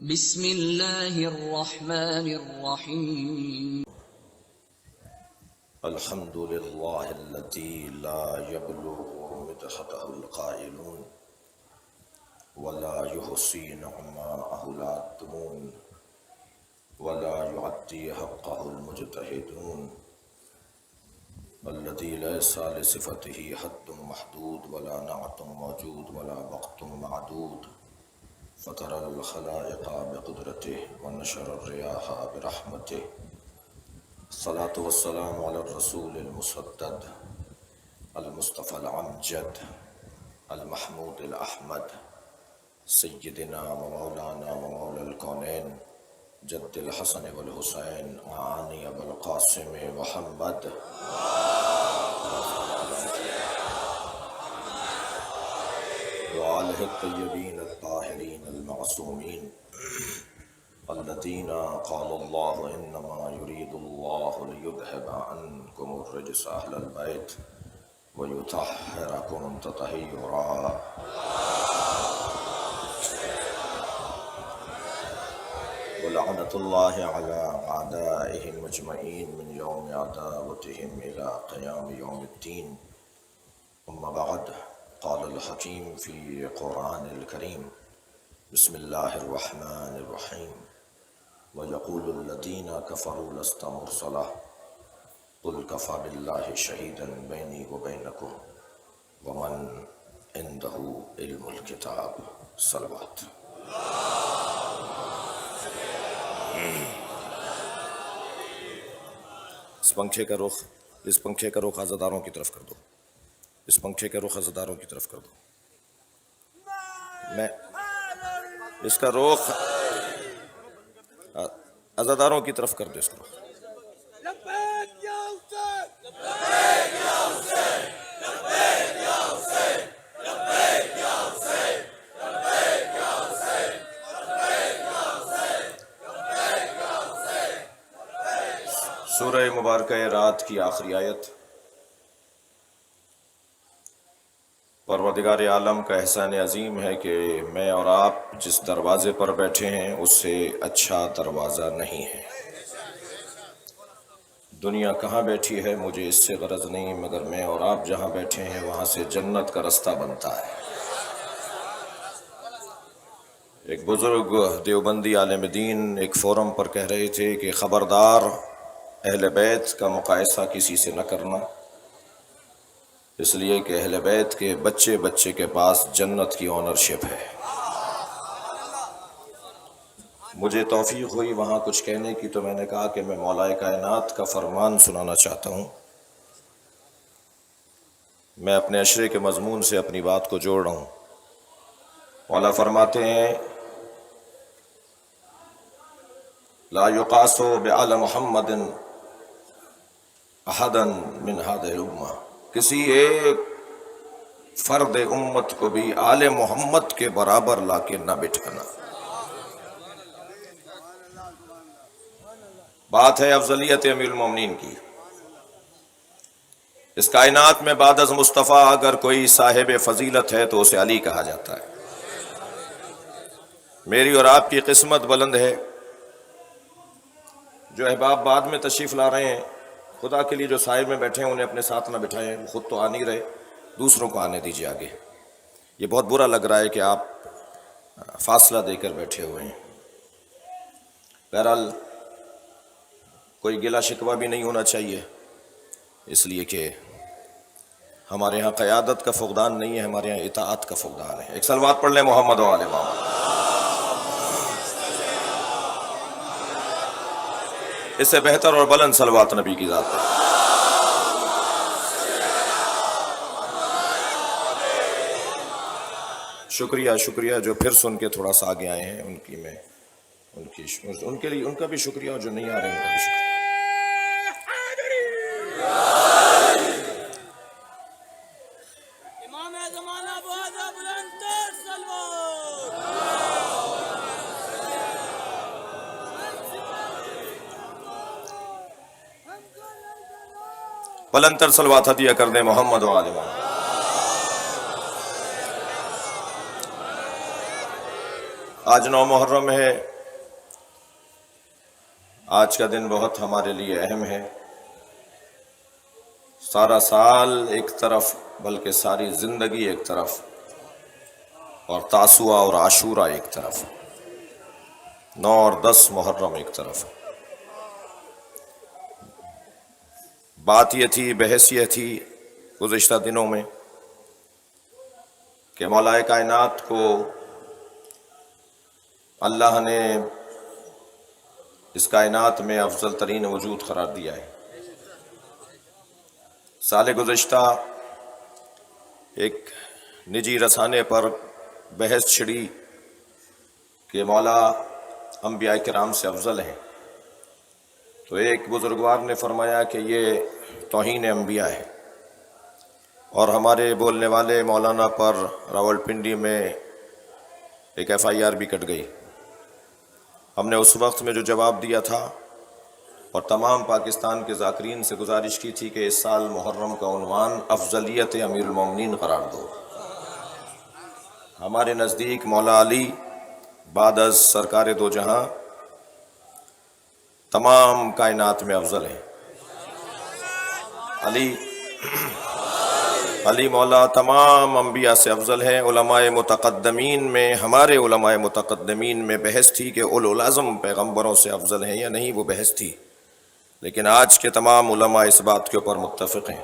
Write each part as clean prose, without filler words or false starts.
بسم اللہ الرحمن الرحیم الحمد للہ الذی لا یبلغ مدحته القائلون ولا یحصی نعماءہ العادون ولا یعدی حقہ المجتہدون الذی لیس لصفته حد محدود ولا نعت موجود ولا وقت معدود فطر الخلائق بقدرته ونشر الرياح برحمته الصلاة والسلام على الرسول المسدد المصطفى العمجد المحمود الأحمد سيدنا ومولانا ومولى الكونين جد الحسن والحسين معاني أبو القاسم محمد وآله الطيبين الطاهرين المعصومين الذين قال الله إنما يريد الله ليذهب عنكم الرجس أهل البيت ويطهركم تطهيرا ولعنة الله على أعدائهم أجمعين من يوم عداوتهم إلى قيام يوم الدين. أما بعد، قال الحكيم في قرآن الكريم: بسم الله الرحمن الرحيم. ويقول الذين كفروا لست مرسلا قل كفى بالله شهيدا بيني وبينكم ومن عنده علم الكتاب. صلوات. اس پنکھے کا رخ عزاداروں کی طرف کر دو. اس پنکھے کا رخ عزاداروں کی طرف کر دو. میں اس کا رخ عزاداروں کی طرف کر دو. اس کا رخ سورہ مبارکہ رات کی آخری آیت. پروردگار عالم کا احسان عظیم ہے کہ میں اور آپ جس دروازے پر بیٹھے ہیں اس سے اچھا دروازہ نہیں ہے. دنیا کہاں بیٹھی ہے مجھے اس سے غرض نہیں، مگر میں اور آپ جہاں بیٹھے ہیں وہاں سے جنت کا رستہ بنتا ہے. ایک بزرگ دیوبندی عالم دین ایک فورم پر کہہ رہے تھے کہ خبردار اہل بیت کا مقایسہ کسی سے نہ کرنا، اس لیے کہ اہل بیت کے بچے بچے کے پاس جنت کی اونرشپ ہے. مجھے توفیق ہوئی وہاں کچھ کہنے کی تو میں نے کہا کہ میں مولا کائنات کا فرمان سنانا چاہتا ہوں. میں اپنے اشرے کے مضمون سے اپنی بات کو جوڑ رہا ہوں. مولا فرماتے ہیں: لا يقاس بعل محمد احدا من هذه الامہ. کسی ایک فرد امت کو بھی آل محمد کے برابر لا کے نہ بٹھانا. بات ہے افضلیت امیر المومنین کی. اس کائنات میں بعد از مصطفیٰ اگر کوئی صاحب فضیلت ہے تو اسے علی کہا جاتا ہے. میری اور آپ کی قسمت بلند ہے. جو احباب بعد میں تشریف لا رہے ہیں، خدا کے لیے جو سائے میں بیٹھے ہیں انہیں اپنے ساتھ نہ بٹھائیں. خود تو آ نہیں رہے، دوسروں کو آنے دیجیے آگے. یہ بہت برا لگ رہا ہے کہ آپ فاصلہ دے کر بیٹھے ہوئے ہیں. بہرحال کوئی گلہ شکوہ بھی نہیں ہونا چاہیے، اس لیے کہ ہمارے ہاں قیادت کا فقدان نہیں ہے، ہمارے ہاں اطاعت کا فقدان ہے. ایک صلوات پڑھ لیں محمد و آل محمد. اس سے بہتر اور بلند صلوات نبی کی ذات ہے. شکریہ جو پھر سن کے تھوڑا سا آگے آئے ہیں، ان کے لیے ان کا بھی شکریہ، اور جو نہیں آ رہے ہیں ان کا بھی شکریہ. بلند تر صلوات ہدیہ کر دیں محمد و آل محمد. آج 9 محرم ہے. آج کا دن بہت ہمارے لیے اہم ہے. سارا سال ایک طرف بلکہ ساری زندگی ایک طرف، اور تاسوعہ اور عاشورہ ایک طرف، 9 اور 10 محرم ایک طرف. بات یہ تھی، بحث یہ تھی گزشتہ دنوں میں کہ مولا کائنات کو اللہ نے اس کائنات میں افضل ترین وجود قرار دیا ہے. سال گزشتہ ایک نجی رسانے پر بحث چھڑی کہ مولا انبیاء کرام سے افضل ہیں، تو ایک بزرگوار نے فرمایا کہ یہ توہین انبیاء ہے، اور ہمارے بولنے والے مولانا پر راولپنڈی میں ایک FIR بھی کٹ گئی. ہم نے اس وقت میں جو جواب دیا تھا اور تمام پاکستان کے ذاکرین سے گزارش کی تھی کہ اس سال محرم کا عنوان افضلیت امیر المومنین قرار دو. ہمارے نزدیک مولا علی بعد از سرکار دو جہاں تمام کائنات میں افضل ہیں. علی مولا تمام انبیاء سے افضل ہیں. علماء متقدمین میں، ہمارے علماء متقدمین میں بحث تھی کہ اولو العزم پیغمبروں سے افضل ہیں یا نہیں، وہ بحث تھی، لیکن آج کے تمام علماء اس بات کے اوپر متفق ہیں.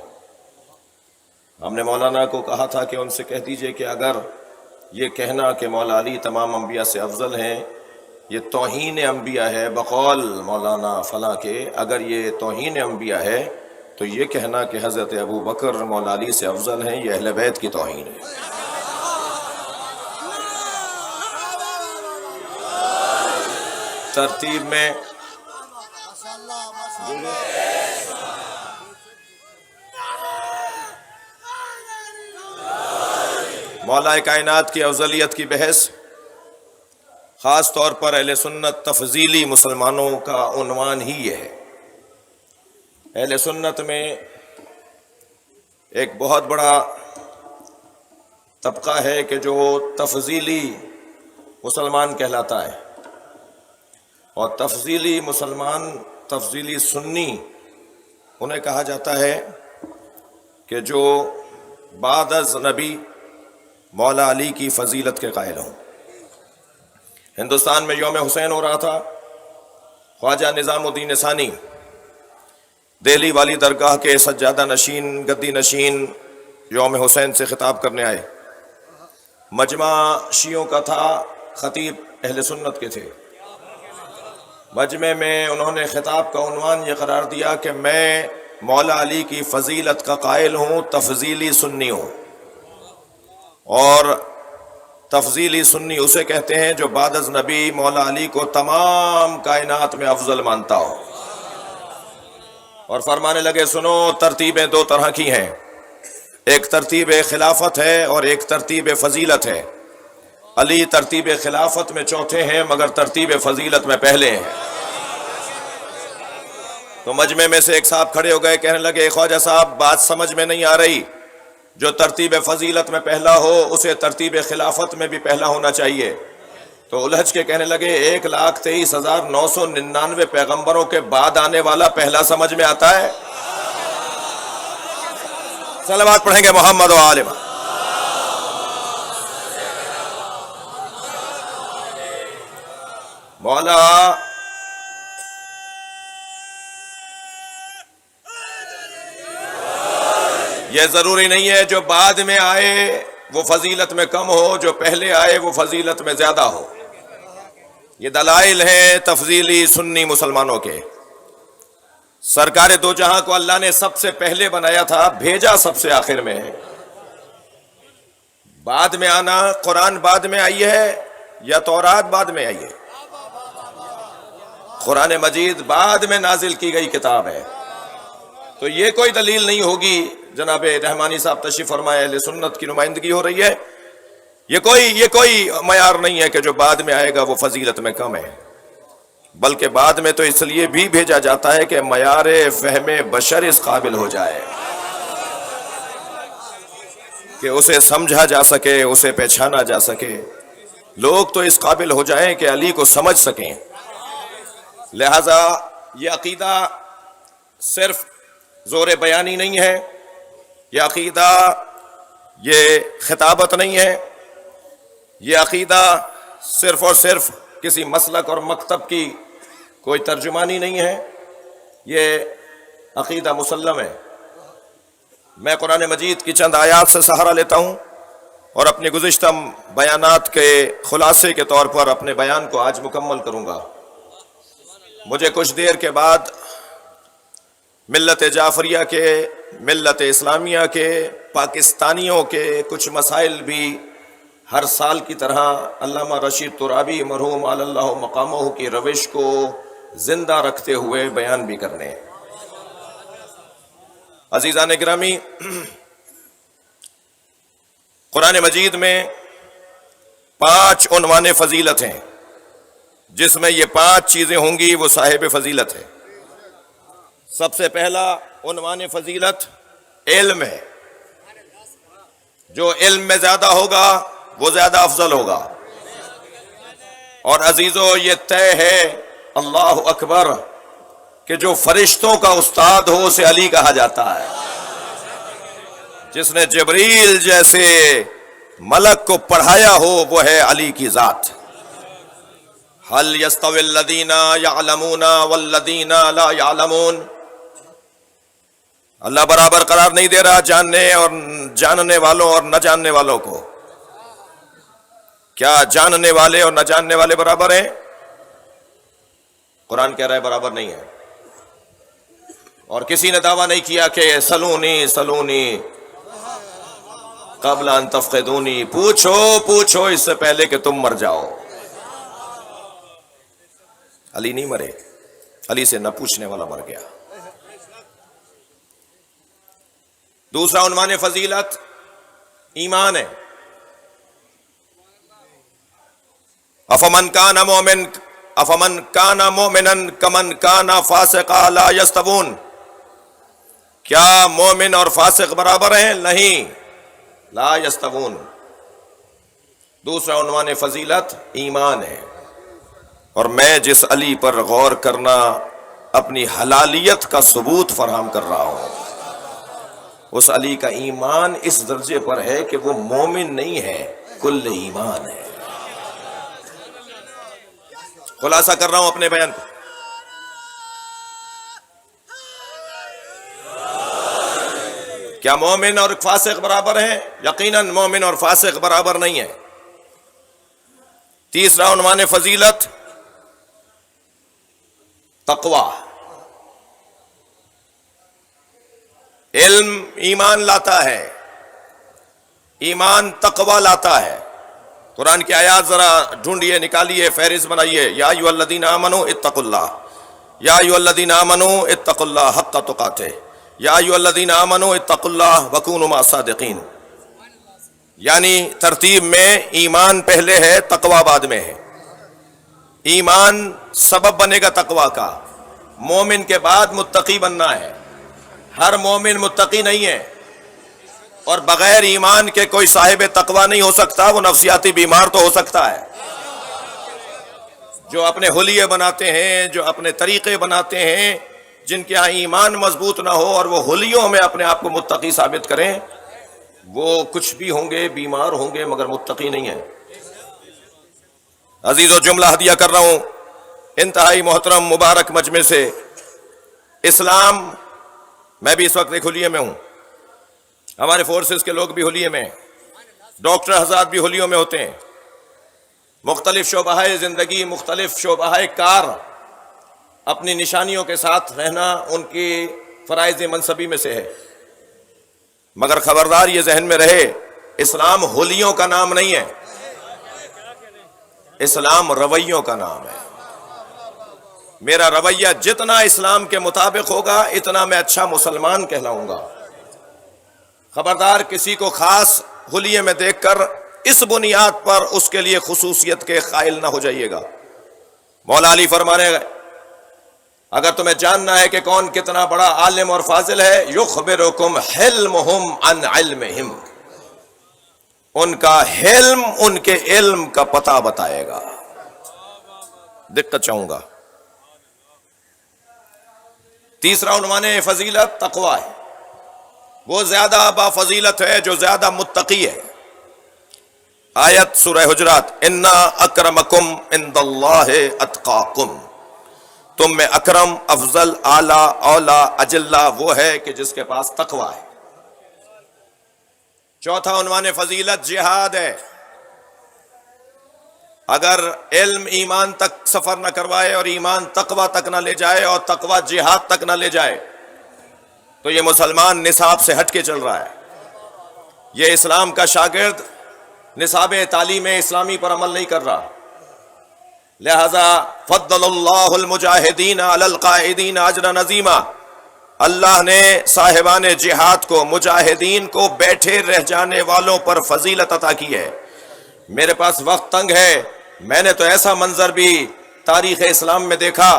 ہم نے مولانا کو کہا تھا کہ ان سے کہہ دیجئے کہ اگر یہ کہنا کہ مولا علی تمام انبیاء سے افضل ہیں یہ توہین انبیاء ہے، بقول مولانا فلاں کے اگر یہ توہین انبیاء ہے تو یہ کہنا کہ حضرت ابو بکر مولا علی سے افضل ہیں یہ اہل بیت کی توہین ہے. ترتیب میں مولا کائنات کی افضلیت کی بحث خاص طور پر اہل سنت تفضیلی مسلمانوں کا عنوان ہی یہ ہے. اہل سنت میں ایک بہت بڑا طبقہ ہے کہ جو تفضیلی مسلمان کہلاتا ہے، اور تفضیلی مسلمان، تفضیلی سنی انہیں کہا جاتا ہے کہ جو بعد از نبی مولا علی کی فضیلت کے قائل ہوں. ہندوستان میں یوم حسین ہو رہا تھا، خواجہ نظام الدین ثانی دہلی والی درگاہ کے سجادہ نشین، گدی نشین یوم حسین سے خطاب کرنے آئے. مجمع شیعوں کا تھا، خطیب اہل سنت کے تھے. مجمع میں انہوں نے خطاب کا عنوان یہ قرار دیا کہ میں مولا علی کی فضیلت کا قائل ہوں، تفضیلی سنی ہوں. اور تفضیلی سنی اسے کہتے ہیں جو بعد از نبی مولا علی کو تمام کائنات میں افضل مانتا ہو. اور فرمانے لگے سنو، ترتیبیں دو طرح کی ہیں، ایک ترتیب خلافت ہے اور ایک ترتیب فضیلت ہے. علی ترتیب خلافت میں چوتھے ہیں مگر ترتیب فضیلت میں پہلے ہیں. تو مجمع میں سے ایک صاحب کھڑے ہو گئے، کہنے لگے خواجہ صاحب بات سمجھ میں نہیں آ رہی، جو ترتیب فضیلت میں پہلا ہو اسے ترتیب خلافت میں بھی پہلا ہونا چاہیے. تو الجھ کے کہنے لگے 1,23,999 پیغمبروں کے بعد آنے والا پہلا سمجھ میں آتا ہے؟ صلوات پڑھیں گے محمد و آل محمد. مولا یہ ضروری نہیں ہے جو بعد میں آئے وہ فضیلت میں کم ہو، جو پہلے آئے وہ فضیلت میں زیادہ ہو. یہ دلائل ہیں تفضیلی سنی مسلمانوں کے. سرکار دو جہاں کو اللہ نے سب سے پہلے بنایا تھا، بھیجا سب سے آخر میں ہے. بعد میں آنا، قرآن بعد میں آئی ہے یا تورات بعد میں آئی ہے؟ قرآن مجید بعد میں نازل کی گئی کتاب ہے. تو یہ کوئی دلیل نہیں ہوگی. جناب رحمانی صاحب تشریف فرمائے، اہل سنت کی نمائندگی ہو رہی ہے. یہ کوئی معیار نہیں ہے کہ جو بعد میں آئے گا وہ فضیلت میں کم ہے، بلکہ بعد میں تو اس لیے بھی بھیجا جاتا ہے کہ معیار فہم بشر اس قابل ہو جائے کہ اسے سمجھا جا سکے، اسے پہچانا جا سکے. لوگ تو اس قابل ہو جائیں کہ علی کو سمجھ سکیں. لہذا یہ عقیدہ صرف زور بیانی نہیں ہے، یہ عقیدہ یہ خطابت نہیں ہے، یہ عقیدہ صرف اور صرف کسی مسلک اور مکتب کی کوئی ترجمانی نہیں ہے، یہ عقیدہ مسلم ہے۔ میں قرآن مجید کی چند آیات سے سہارا لیتا ہوں اور اپنے گزشتہ بیانات کے خلاصے کے طور پر اپنے بیان کو آج مکمل کروں گا۔ مجھے کچھ دیر کے بعد ملت جعفریہ کے، ملت اسلامیہ کے، پاکستانیوں کے کچھ مسائل بھی ہر سال کی طرح علامہ رشید ترابی مرحوم علی اللہ مقامہ کی روش کو زندہ رکھتے ہوئے بیان بھی کرنے ہیں۔ عزیزان گرامی، قرآن مجید میں 5 عنوان فضیلت ہیں، جس میں یہ 5 چیزیں ہوں گی وہ صاحب فضیلت ہے۔ سب سے پہلا عنوان فضیلت علم ہے، جو علم میں زیادہ ہوگا وہ زیادہ افضل ہوگا، اور عزیزو یہ طے ہے اللہ اکبر کہ جو فرشتوں کا استاد ہو اسے علی کہا جاتا ہے۔ جس نے جبریل جیسے ملک کو پڑھایا ہو وہ ہے علی کی ذات۔ هل يستوي الذين يعلمون والذين لا يعلمون، اللہ برابر قرار نہیں دے رہا جاننے والوں اور نہ جاننے والوں کو۔ کیا جاننے والے اور نہ جاننے والے برابر ہیں؟ قرآن کہہ رہا ہے برابر نہیں ہے، اور کسی نے دعویٰ نہیں کیا کہ سلونی قبل ان تفقدونی، پوچھو اس سے پہلے کہ تم مر جاؤ۔ علی نہیں مرے، علی سے نہ پوچھنے والا مر گیا۔ دوسرا عنوان فضیلت ایمان ہے۔ افمن کان مومنا کمن کان فاسقا لا یستوون، کیا مومن اور فاسق برابر ہیں؟ نہیں، لا یستوون۔ دوسرا عنوان فضیلت ایمان ہے، اور میں جس علی پر غور کرنا اپنی حلالیت کا ثبوت فراہم کر رہا ہوں، اس علی کا ایمان اس درجے پر ہے کہ وہ مومن نہیں ہے، کل ایمان ہے۔ خلاصہ کر رہا ہوں اپنے بیان کو۔ کیا مومن اور فاسق برابر ہیں؟ یقیناً مومن اور فاسق برابر نہیں ہے۔ تیسرا عنوان فضیلت تقوی۔ علم ایمان لاتا ہے، ایمان تقوی لاتا ہے۔ قرآن کی آیات ذرا ڈھونڈیے، نکالیے، فہرست بنائیے۔ یا ایھا الذین آمنوا اتقوا اللہ، یا ایھا الذین آمنوا اتقوا اللہ حق تقاتہ، یا ایھا الذین آمنوا اتقوا اللہ وکونوا مع الصادقین۔ یعنی ترتیب میں ایمان پہلے ہے، تقوی بعد میں ہے۔ ایمان سبب بنے گا تقوی کا، مومن کے بعد متقی بننا ہے۔ ہر مومن متقی نہیں ہے، اور بغیر ایمان کے کوئی صاحب تقوی نہیں ہو سکتا، وہ نفسیاتی بیمار تو ہو سکتا ہے۔ جو اپنے حلیے بناتے ہیں، جو اپنے طریقے بناتے ہیں، جن کے ہاں ایمان مضبوط نہ ہو اور وہ حلیوں میں اپنے آپ کو متقی ثابت کریں، وہ کچھ بھی ہوں گے، بیمار ہوں گے، مگر متقی نہیں ہے۔ عزیزو، جملہ ہدیہ کر رہا ہوں انتہائی محترم مبارک مجمع سے۔ اسلام، میں بھی اس وقت ایک حلیے میں ہوں، ہمارے فورسز کے لوگ بھی حلیے میں ہیں، ڈاکٹر حضرات بھی حلیوں میں ہوتے ہیں، مختلف شعبہ زندگی، مختلف شعبہ کار، اپنی نشانیوں کے ساتھ رہنا ان کی فرائض منصبی میں سے ہے۔ مگر خبردار یہ ذہن میں رہے، اسلام حلیوں کا نام نہیں ہے، اسلام رویوں کا نام ہے۔ میرا رویہ جتنا اسلام کے مطابق ہوگا اتنا میں اچھا مسلمان کہلاؤں گا۔ خبردار کسی کو خاص حلیے میں دیکھ کر اس بنیاد پر اس کے لیے خصوصیت کے قائل نہ ہو جائیے گا۔ مولا علی فرمانے گئے، اگر تمہیں جاننا ہے کہ کون کتنا بڑا عالم اور فاضل ہے، یخبرکم حلمہم عن علمہم، ان کا حلم ان کے علم کا پتہ بتائے گا۔ دقت چاہوں گا، تیسرا عنوان فضیلت تقوی ہے، وہ زیادہ بافضیلت ہے جو زیادہ متقی ہے۔ آیت سورہ حجرات، انا اکرمکم عند اللہ اتقاکم، تم میں اکرم، افضل، اعلی، اولا، اجلا وہ ہے کہ جس کے پاس تقوی ہے۔ چوتھا عنوان فضیلت جہاد ہے۔ اگر علم ایمان تک سفر نہ کروائے اور ایمان تقوی تک نہ لے جائے اور تقوی جہاد تک نہ لے جائے تو یہ مسلمان نصاب سے ہٹ کے چل رہا ہے، یہ اسلام کا شاگرد نصاب تعلیم اسلامی پر عمل نہیں کر رہا۔ لہذا فضل اللہ المجاہدین علی القاعدین اجرا عظیما، اللہ نے صاحبان جہاد کو، مجاہدین کو بیٹھے رہ جانے والوں پر فضیلت عطا کی ہے۔ میرے پاس وقت تنگ ہے، میں نے تو ایسا منظر بھی تاریخ اسلام میں دیکھا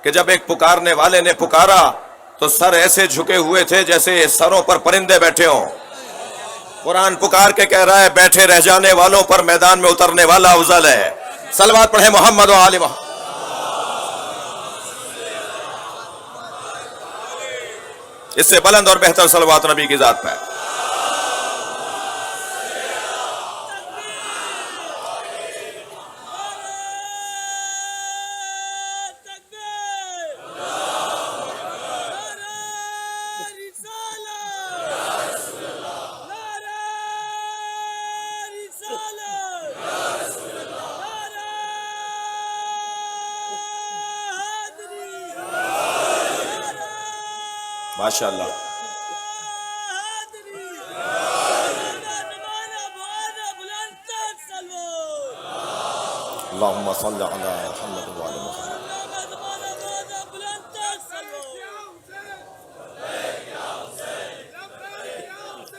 کہ جب ایک پکارنے والے نے پکارا تو سر ایسے جھکے ہوئے تھے جیسے سروں پر پرندے بیٹھے ہوں۔ قرآن پکار کے کہہ رہا ہے بیٹھے رہ جانے والوں پر میدان میں اترنے والا افضل ہے۔ صلوات پڑھیں محمد و آل محمد۔ اس سے بلند اور بہتر صلوات نبی کی ذات پہ۔ ماشاء اللہ۔ اللہم صل علی محمد وعلی محمد۔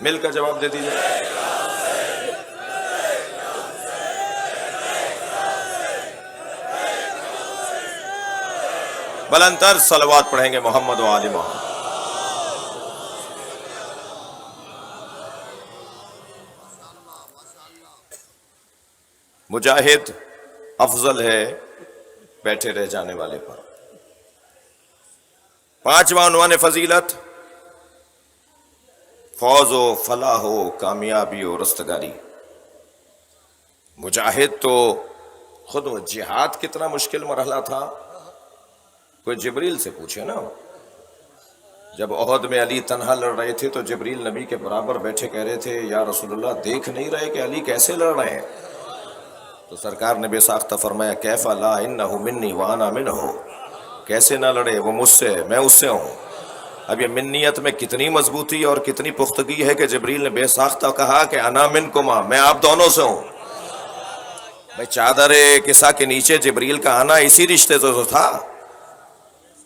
مل کر جواب دے دیجیے۔ بلند تر صلوات پڑھیں گے محمد وعلی محمد۔ مجاہد افضل ہے بیٹھے رہ جانے والے پر۔ پانچواں عنوان فضیلت فوز و فلاح و کامیابی و رستگاری۔ مجاہد تو خود وہ جہاد کتنا مشکل مرحلہ تھا، کوئی جبریل سے پوچھے نا۔ جب احد میں علی تنہا لڑ رہے تھے تو جبریل نبی کے برابر بیٹھے کہہ رہے تھے یا رسول اللہ دیکھ نہیں رہے کہ علی کیسے لڑ رہے ہیں؟ تو سرکار نے بے ساختہ فرمایا کیف لا انہ منی وانا منہ، کیسے نہ لڑے، وہ مجھ سے میں اس سے ہوں۔ اب یہ منیت میں کتنی مضبوطی اور کتنی پختگی ہے کہ جبریل نے بے ساختہ کہا کہ انا منکما، میں آپ دونوں سے ہوں۔ بھائی چادر کسا کے نیچے جبریل کا آنا اسی رشتے سے تو تھا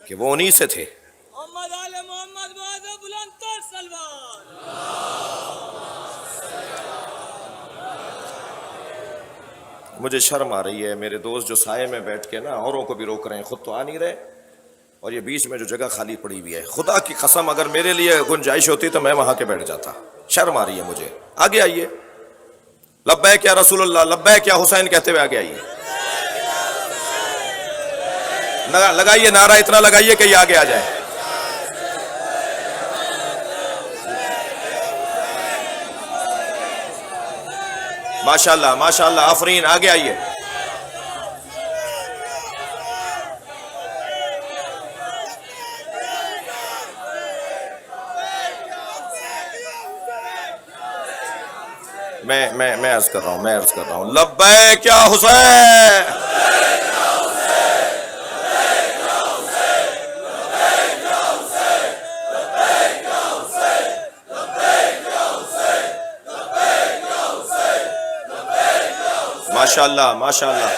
کہ وہ انہی سے تھے۔ محمد آل محمد معاذ بلند تر سلوات۔ مجھے شرم آ رہی ہے، میرے دوست جو سائے میں بیٹھ کے نا اوروں کو بھی روک رہے ہیں، خود تو آ نہیں رہے، اور یہ بیچ میں جو جگہ خالی پڑی ہوئی ہے، خدا کی قسم اگر میرے لیے گنجائش ہوتی تو میں وہاں کے بیٹھ جاتا۔ شرم آ رہی ہے مجھے۔ آگے آئیے، لبیک یا رسول اللہ، لبیک یا حسین کہتے ہوئے آگے آئیے، لگائیے نعرہ اتنا لگائیے کہ یہ آگے آ جائے۔ ماشاءاللہ ماشاءاللہ، آفرین، آگے آئیے۔ میں عرض کر رہا ہوں لبیک یا حسین، ماشاءاللہ ماشاءاللہ۔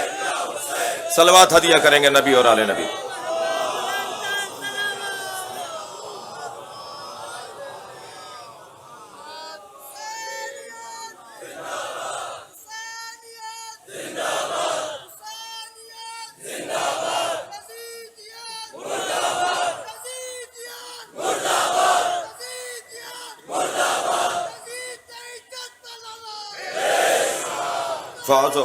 صلوات ہدیہ کریں گے نبی اور آل نبی۔ فوزو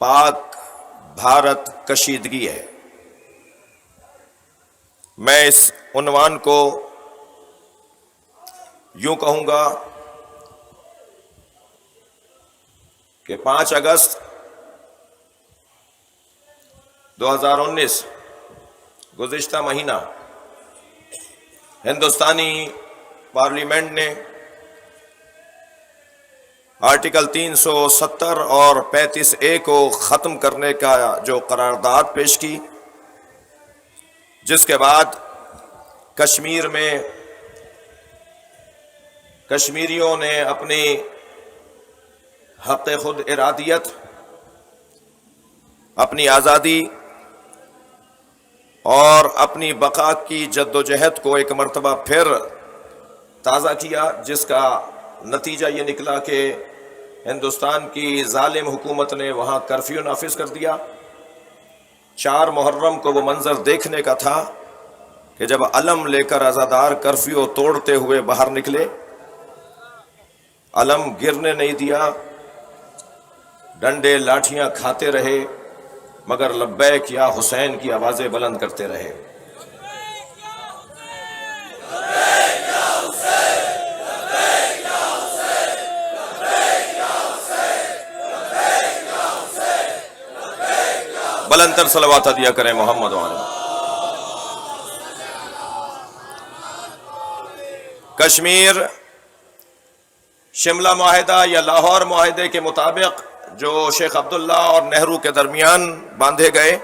پاک بھارت کشیدگی ہے۔ میں اس عنوان کو یوں کہوں گا کہ 5 اگست 2019 گزشتہ مہینہ ہندوستانی پارلیمنٹ نے آرٹیکل 370 اور 35A کو ختم کرنے کا جو قرارداد پیش کی، جس کے بعد کشمیر میں کشمیریوں نے اپنی حق خود ارادیت، اپنی آزادی اور اپنی بقا کی جد و جہد کو ایک مرتبہ پھر تازہ کیا، جس کا نتیجہ یہ نکلا کہ ہندوستان کی ظالم حکومت نے وہاں کرفیو نافذ کر دیا۔ 4 محرم کو وہ منظر دیکھنے کا تھا کہ جب علم لے کر عزادار کرفیو توڑتے ہوئے باہر نکلے، علم گرنے نہیں دیا، ڈنڈے لاٹھیاں کھاتے رہے، مگر لبیک یا حسین کی آوازیں بلند کرتے رہے۔ بلند تر صلوات دیا کریں محمد وعلیہ۔ کشمیر شملہ معاہدہ یا لاہور معاہدے کے مطابق جو شیخ عبداللہ اور نہرو کے درمیان باندھے گئے،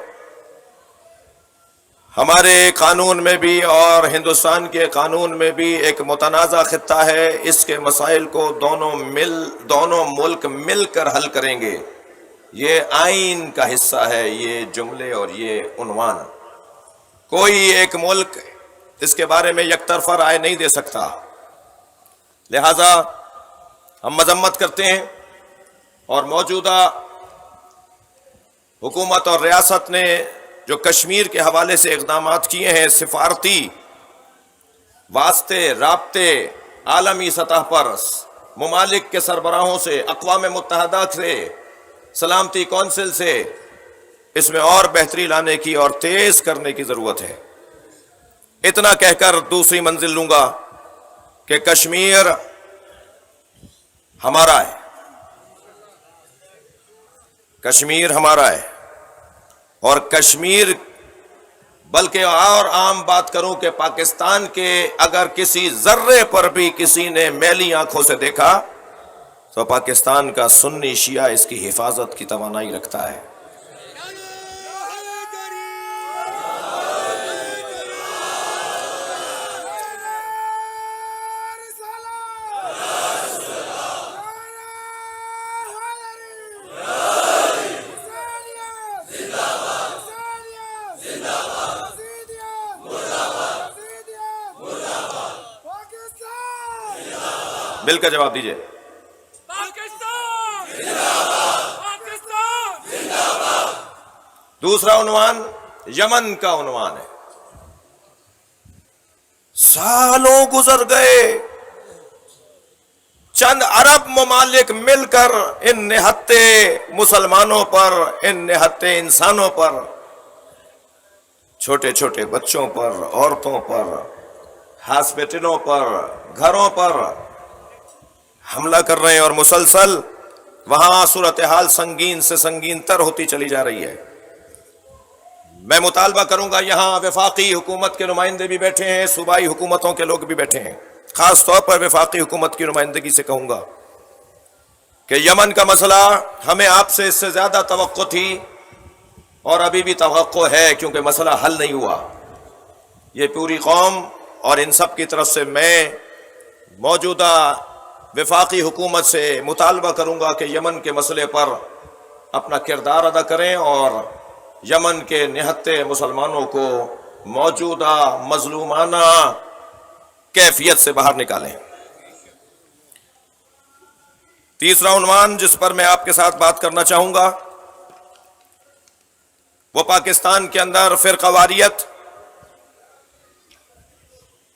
ہمارے قانون میں بھی اور ہندوستان کے قانون میں بھی ایک متنازع خطہ ہے۔ اس کے مسائل کو دونوں ملک مل کر حل کریں گے، یہ آئین کا حصہ ہے، یہ جملے اور یہ عنوان۔ کوئی ایک ملک اس کے بارے میں یک طرفہ رائے نہیں دے سکتا، لہذا ہم مذمت کرتے ہیں، اور موجودہ حکومت اور ریاست نے جو کشمیر کے حوالے سے اقدامات کیے ہیں، سفارتی واسطے، رابطے عالمی سطح پر ممالک کے سربراہوں سے، اقوام متحدہ سے، سلامتی کونسل سے، اس میں اور بہتری لانے کی اور تیز کرنے کی ضرورت ہے۔ اتنا کہہ کر دوسری منزل لوں گا کہ کشمیر ہمارا ہے، کشمیر ہمارا ہے، اور کشمیر، بلکہ اور عام بات کروں کہ پاکستان کے اگر کسی ذرے پر بھی کسی نے میلی آنکھوں سے دیکھا تو پاکستان کا سنی شیعہ اس کی حفاظت کی توانائی رکھتا ہے۔ مل کر جواب دیجئے۔ پاکستان زندہ باد، پاکستان زندہ باد۔ دوسرا عنوان یمن کا عنوان ہے۔ سالوں گزر گئے، چند عرب ممالک مل کر ان نہتے مسلمانوں پر، ان نہتے انسانوں پر، چھوٹے چھوٹے بچوں پر، عورتوں پر، ہاسپٹلوں پر، گھروں پر حملہ کر رہے ہیں، اور مسلسل وہاں صورتحال سنگین سے سنگین تر ہوتی چلی جا رہی ہے۔ میں مطالبہ کروں گا، یہاں وفاقی حکومت کے نمائندے بھی بیٹھے ہیں، صوبائی حکومتوں کے لوگ بھی بیٹھے ہیں، خاص طور پر وفاقی حکومت کی نمائندگی سے کہوں گا کہ یمن کا مسئلہ ہمیں آپ سے اس سے زیادہ توقع تھی، اور ابھی بھی توقع ہے، کیونکہ مسئلہ حل نہیں ہوا۔ یہ پوری قوم اور ان سب کی طرف سے میں موجودہ وفاقی حکومت سے مطالبہ کروں گا کہ یمن کے مسئلے پر اپنا کردار ادا کریں اور یمن کے نہتے مسلمانوں کو موجودہ مظلومانہ کیفیت سے باہر نکالیں۔ تیسرا عنوان جس پر میں آپ کے ساتھ بات کرنا چاہوں گا وہ پاکستان کے اندر فرقہ واریت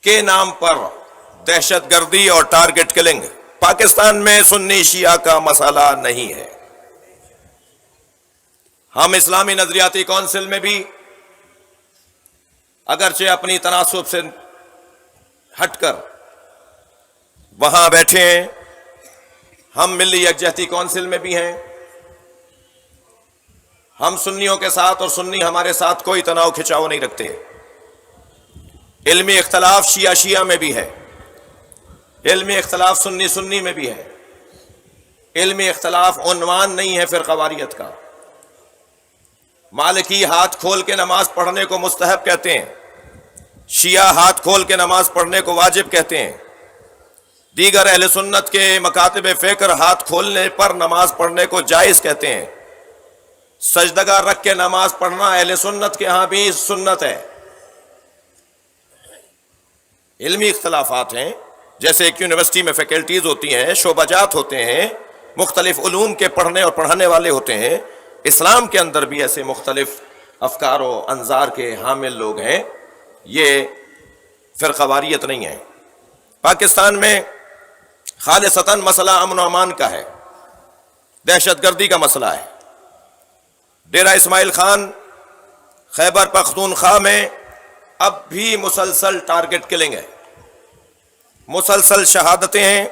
کے نام پر دہشت گردی اور ٹارگٹ کلنگ۔ پاکستان میں سنی شیعہ کا مسئلہ نہیں ہے، ہم اسلامی نظریاتی کونسل میں بھی اگرچہ اپنی تناسب سے ہٹ کر وہاں بیٹھے ہیں، ہم ملی یکجہتی کونسل میں بھی ہیں، ہم سنیوں کے ساتھ اور سنی ہمارے ساتھ کوئی تناؤ کھچاؤ نہیں رکھتے، علمی اختلاف شیعہ شیعہ میں بھی ہے، علمی اختلاف سنی سنی میں بھی ہے، علمی اختلاف عنوان نہیں ہے فرقہ واریت کا۔ مالکی ہاتھ کھول کے نماز پڑھنے کو مستحب کہتے ہیں، شیعہ ہاتھ کھول کے نماز پڑھنے کو واجب کہتے ہیں، دیگر اہل سنت کے مکاتب فکر ہاتھ کھولنے پر نماز پڑھنے کو جائز کہتے ہیں، سجدگاہ رکھ کے نماز پڑھنا اہل سنت کے ہاں بھی سنت ہے۔ علمی اختلافات ہیں، جیسے ایک یونیورسٹی میں فیکلٹیز ہوتی ہیں، شعبہ جات ہوتے ہیں، مختلف علوم کے پڑھنے اور پڑھانے والے ہوتے ہیں، اسلام کے اندر بھی ایسے مختلف افکار و انظار کے حامل لوگ ہیں، یہ فرقہ واریت نہیں ہے۔ پاکستان میں خالصتاً مسئلہ امن و امان کا ہے، دہشت گردی کا مسئلہ ہے۔ ڈیرہ اسماعیل خان خیبر پختونخوا میں اب بھی مسلسل ٹارگٹ کلنگ ہے، مسلسل شہادتیں ہیں۔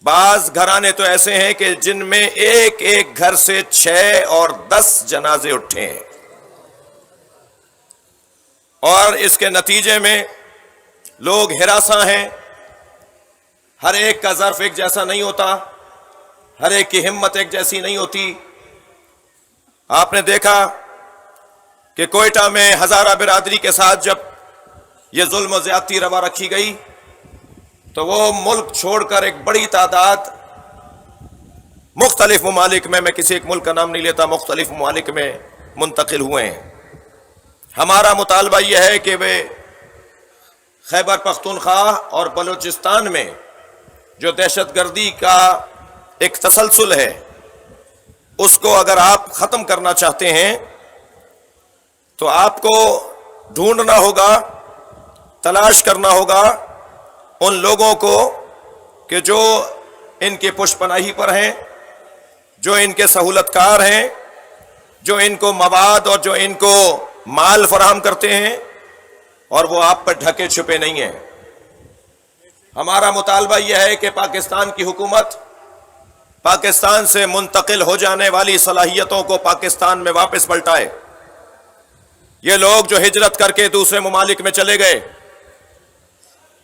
بعض گھرانے تو ایسے ہیں کہ جن میں ایک ایک گھر سے 6 اور 10 جنازے اٹھے ہیں، اور اس کے نتیجے میں لوگ ہراساں ہیں۔ ہر ایک کا ظرف ایک جیسا نہیں ہوتا، ہر ایک کی ہمت ایک جیسی نہیں ہوتی۔ آپ نے دیکھا کہ کوئٹہ میں ہزارہ برادری کے ساتھ جب یہ ظلم و زیادتی روا رکھی گئی تو وہ ملک چھوڑ کر ایک بڑی تعداد مختلف ممالک میں کسی ایک ملک کا نام نہیں لیتا، مختلف ممالک میں منتقل ہوئے ہیں۔ ہمارا مطالبہ یہ ہے کہ وہ خیبر پختونخوا اور بلوچستان میں جو دہشت گردی کا ایک تسلسل ہے، اس کو اگر آپ ختم کرنا چاہتے ہیں تو آپ کو ڈھونڈنا ہوگا، تلاش کرنا ہوگا ان لوگوں کو کہ جو ان کے پشت پناہی پر ہیں، جو ان کے سہولت کار ہیں، جو ان کو مواد اور جو ان کو مال فراہم کرتے ہیں، اور وہ آپ پر ڈھکے چھپے نہیں ہیں۔ ہمارا مطالبہ یہ ہے کہ پاکستان کی حکومت پاکستان سے منتقل ہو جانے والی صلاحیتوں کو پاکستان میں واپس پلٹائے۔ یہ لوگ جو ہجرت کر کے دوسرے ممالک میں چلے گئے،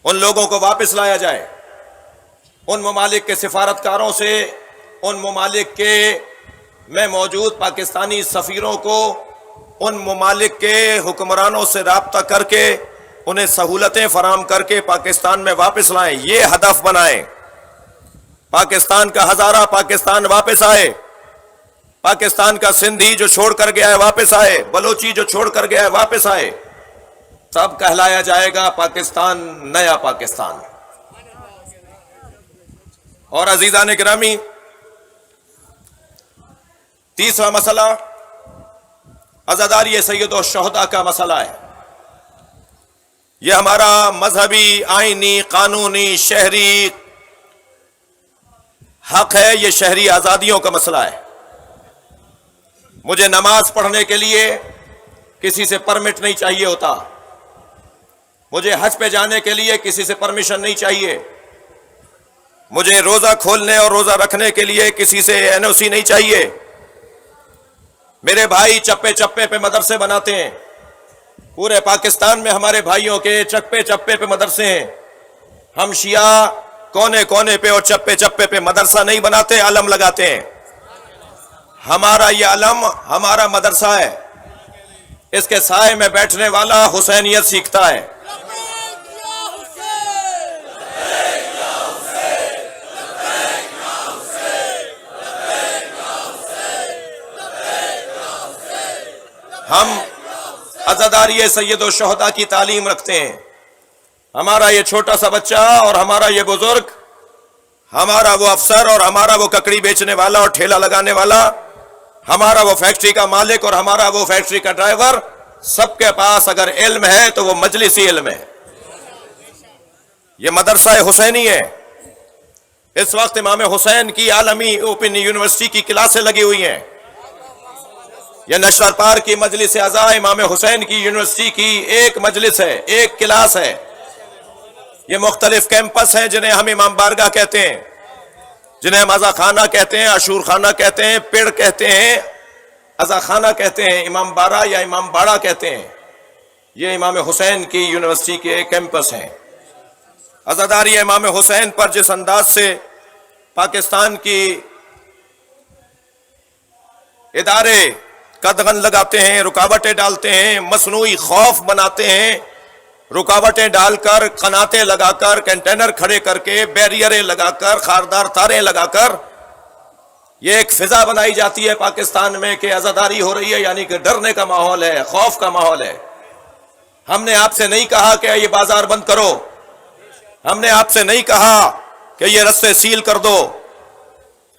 ان لوگوں کو واپس لایا جائے، ان ممالک کے سفارتکاروں سے، ان ممالک کے میں موجود پاکستانی سفیروں کو ان ممالک کے حکمرانوں سے رابطہ کر کے انہیں سہولتیں فراہم کر کے پاکستان میں واپس لائیں۔ یہ ہدف بنائیں، پاکستان کا ہزارہ پاکستان واپس آئے، پاکستان کا سندھی جو چھوڑ کر گیا ہے واپس آئے، بلوچی جو چھوڑ کر گیا ہے واپس آئے، تب کہلایا جائے گا پاکستان نیا پاکستان۔ اور عزیزان گرامی، تیسرا مسئلہ عزاداری سید الشہداء کا مسئلہ ہے۔ یہ ہمارا مذہبی، آئینی، قانونی، شہری حق ہے، یہ شہری آزادیوں کا مسئلہ ہے۔ مجھے نماز پڑھنے کے لیے کسی سے پرمٹ نہیں چاہیے ہوتا، مجھے حج پہ جانے کے لیے کسی سے پرمیشن نہیں چاہیے، مجھے روزہ کھولنے اور روزہ رکھنے کے لیے کسی سے NOC نہیں چاہیے۔ میرے بھائی چپے چپے پہ مدرسے بناتے ہیں، پورے پاکستان میں ہمارے بھائیوں کے چپے چپے پہ مدرسے ہیں۔ ہم شیعہ کونے کونے پہ اور چپے چپے پہ مدرسہ نہیں بناتے، علم لگاتے ہیں۔ ہمارا یہ علم ہمارا مدرسہ ہے، اس کے سائے میں بیٹھنے والا حسینیت سیکھتا ہے۔ ہم عزاداری سید الشہداء کی تعلیم رکھتے ہیں۔ ہمارا یہ چھوٹا سا بچہ اور ہمارا یہ بزرگ، ہمارا وہ افسر اور ہمارا وہ ککڑی بیچنے والا اور ٹھیلا لگانے والا، ہمارا وہ فیکٹری کا مالک اور ہمارا وہ فیکٹری کا ڈرائیور، سب کے پاس اگر علم ہے تو وہ مجلسی علم ہے۔ یہ مدرسہ حسینی ہے۔ اس وقت امام حسین کی عالمی اوپن یونیورسٹی کی کلاسیں لگی ہوئی ہیں۔ یہ نشتر پار کی مجلس اعزاء امام حسین کی یونیورسٹی کی ایک مجلس ہے، ایک کلاس ہے۔ یہ مختلف کیمپس ہیں جنہیں ہم امام بارگاہ کہتے ہیں، جنہیں ہم عزا خانہ کہتے ہیں، عاشور خانہ کہتے ہیں، پیڑ کہتے ہیں، عزا خانہ کہتے ہیں، امام بارہ یا امام باڑہ کہتے ہیں۔ یہ امام حسین کی یونیورسٹی کے کیمپس ہیں۔ عزاداری امام حسین پر جس انداز سے پاکستان کی ادارے قدغن لگاتے ہیں، رکاوٹیں ڈالتے ہیں، مصنوعی خوف بناتے ہیں، رکاوٹیں ڈال کر، قناتیں لگا کر، کنٹینر کھڑے کر کے، بیریئریں لگا کر، خاردار تاریں لگا کر یہ ایک فضا بنائی جاتی ہے پاکستان میں کہ عزاداری ہو رہی ہے، یعنی کہ ڈرنے کا ماحول ہے، خوف کا ماحول ہے۔ ہم نے آپ سے نہیں کہا کہ یہ بازار بند کرو، ہم نے آپ سے نہیں کہا کہ یہ رستے سیل کر دو،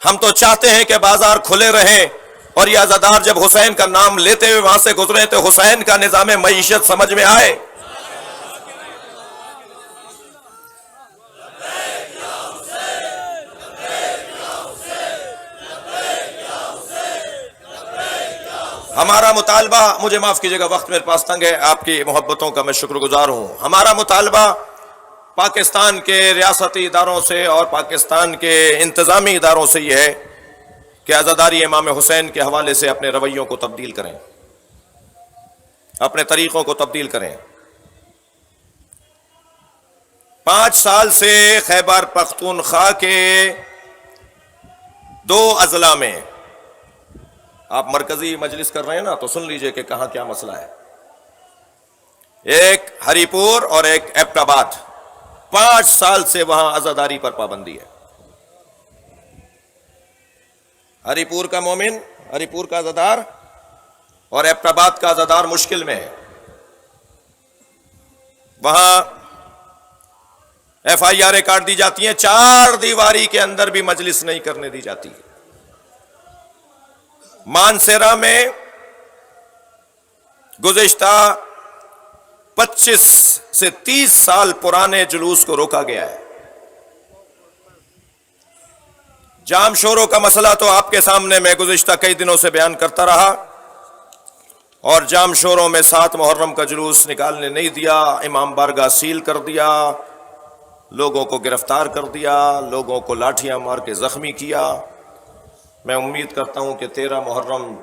ہم تو چاہتے ہیں کہ بازار کھلے رہیں، اور یہ عزادار جب حسین کا نام لیتے ہوئے وہاں سے گزرے تو حسین کا نظام معیشت سمجھ میں آئے۔ ہمارا مطالبہ، مجھے معاف کیجیے گا وقت میرے پاس تنگ ہے، آپ کی محبتوں کا میں شکر گزار ہوں۔ ہمارا مطالبہ پاکستان کے ریاستی اداروں سے اور پاکستان کے انتظامی اداروں سے یہ ہے کہ عزاداری امام حسین کے حوالے سے اپنے رویوں کو تبدیل کریں، اپنے طریقوں کو تبدیل کریں۔ 5 سال سے خیبر پختونخوا کے 2 اضلاع میں، آپ مرکزی مجلس کر رہے ہیں نا تو سن لیجئے کہ کہاں کیا مسئلہ ہے۔ ایک ہری پور اور ایک ایبٹ آباد، 5 سال سے وہاں عزاداری پر پابندی ہے۔ ہری پور کا مومن، ہری پور کا عزادار اور ایبٹ آباد کا عزادار مشکل میں ہے۔ وہاں FIR کاٹ دی جاتی ہیں، 4 دیواری کے اندر بھی مجلس نہیں کرنے دی جاتی۔ مانسیرا میں گزشتہ 25 سے 30 سال پرانے جلوس کو روکا گیا ہے۔ جام شوروں کا مسئلہ تو آپ کے سامنے میں گزشتہ کئی دنوں سے بیان کرتا رہا، اور جام شوروں میں 7 محرم کا جلوس نکالنے نہیں دیا، امام بارگاہ سیل کر دیا، لوگوں کو گرفتار کر دیا، لوگوں کو لاٹھیاں مار کے زخمی کیا۔ میں امید کرتا ہوں کہ 13 محرم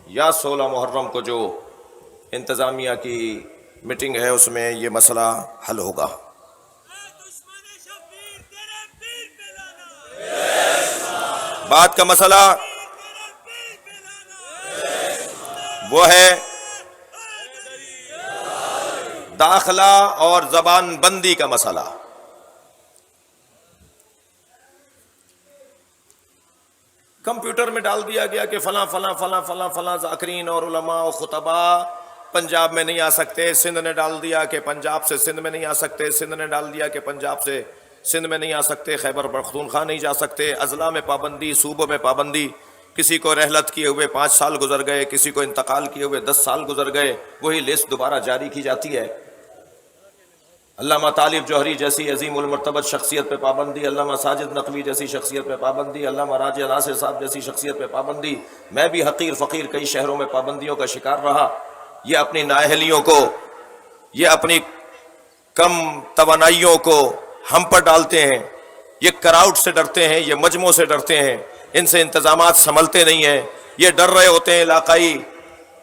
یا 16 محرم کو جو انتظامیہ کی میٹنگ ہے اس میں یہ مسئلہ حل ہوگا۔ دشمن شبیر تیرے پیر پہ لانا، بات کا مسئلہ تیرے پیر پہ لانا، وہ ہے داخلہ اور زبان بندی کا مسئلہ۔ کمپیوٹر میں ڈال دیا گیا کہ فلاں فلاں فلاں فلاں فلاں ذاکرین اور علماء و خطبہ پنجاب میں نہیں آ سکتے، سندھ نے ڈال دیا کہ پنجاب سے سندھ میں نہیں آ سکتے، سندھ نے ڈال دیا کہ پنجاب سے سندھ میں نہیں آ سکتے، خیبر پختونخوا نہیں جا سکتے، اضلاع میں پابندی، صوبوں میں پابندی، کسی کو رحلت کیے ہوئے 5 سال گزر گئے، کسی کو انتقال کیے ہوئے 10 سال گزر گئے، وہی لسٹ دوبارہ جاری کی جاتی ہے۔ علامہ طالب جوہری جیسی عظیم المرتبت شخصیت پہ پابندی، علامہ ساجد نقوی جیسی شخصیت پہ پابندی، علامہ راجع ناصر صاحب جیسی شخصیت پہ پابندی، میں بھی حقیر فقیر کئی شہروں میں پابندیوں کا شکار رہا۔ یہ اپنی نااہلیوں کو، یہ اپنی کم توانائیوں کو ہم پر ڈالتے ہیں، یہ کراؤڈ سے ڈرتے ہیں، یہ مجموع سے ڈرتے ہیں، ان سے انتظامات سنبھلتے نہیں ہیں، یہ ڈر رہے ہوتے ہیں علاقائی۔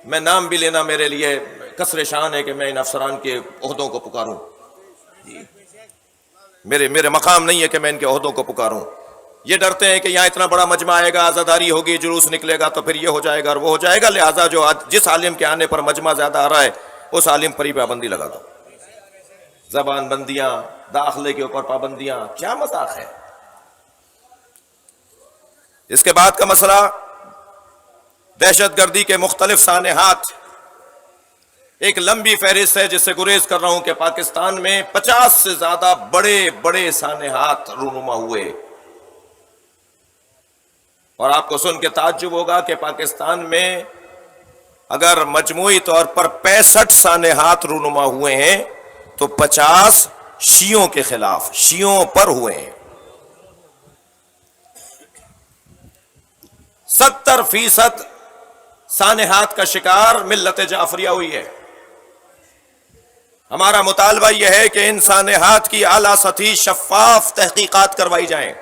میں نام بھی لینا میرے لیے کسر شان ہے کہ میں ان افسران کے عہدوں کو پکاروں، میرے مقام نہیں ہے کہ میں ان کے عہدوں کو پکاروں۔ یہ ڈرتے ہیں کہ یہاں اتنا بڑا مجمع آئے گا، عزاداری ہوگی، جلوس نکلے گا تو پھر یہ ہو جائے گا اور وہ ہو جائے گا، لہٰذا جو جس عالم کے آنے پر مجمع زیادہ آ رہا ہے اس عالم پر ہی پابندی لگا دو۔ زبان بندیاں، داخلے کے اوپر پابندیاں، کیا مذاق ہے۔ اس کے بعد کا مسئلہ دہشت گردی کے مختلف سانحات، ایک لمبی فہرست ہے جس سے گریز کر رہا ہوں کہ پاکستان میں 50 سے زیادہ بڑے بڑے سانحات رونما ہوئے، اور آپ کو سن کے تعجب ہوگا کہ پاکستان میں اگر مجموعی طور پر 65 سانحات رونما ہوئے ہیں تو 50 شیعوں کے خلاف، شیعوں پر ہوئے ہیں۔ 70% سانحات کا شکار ملت جعفریہ ہوئی ہے۔ ہمارا مطالبہ یہ ہے کہ ان سانحات کی اعلیٰ سطحی شفاف تحقیقات کروائی جائیں،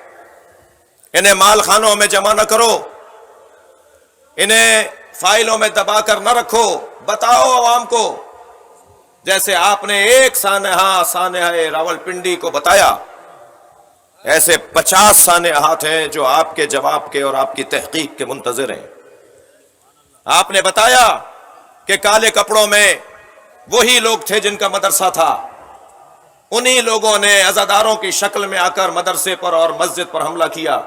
انہیں مال خانوں میں جمع نہ کرو، انہیں فائلوں میں دبا کر نہ رکھو، بتاؤ عوام کو، جیسے آپ نے ایک سانحہ راولپنڈی کو بتایا، ایسے 50 سانحات ہیں جو آپ کے جواب کے اور آپ کی تحقیق کے منتظر ہیں۔ آپ نے بتایا کہ کالے کپڑوں میں وہی لوگ تھے جن کا مدرسہ تھا، انہی لوگوں نے عزاداروں کی شکل میں آ کر مدرسے پر اور مسجد پر حملہ کیا،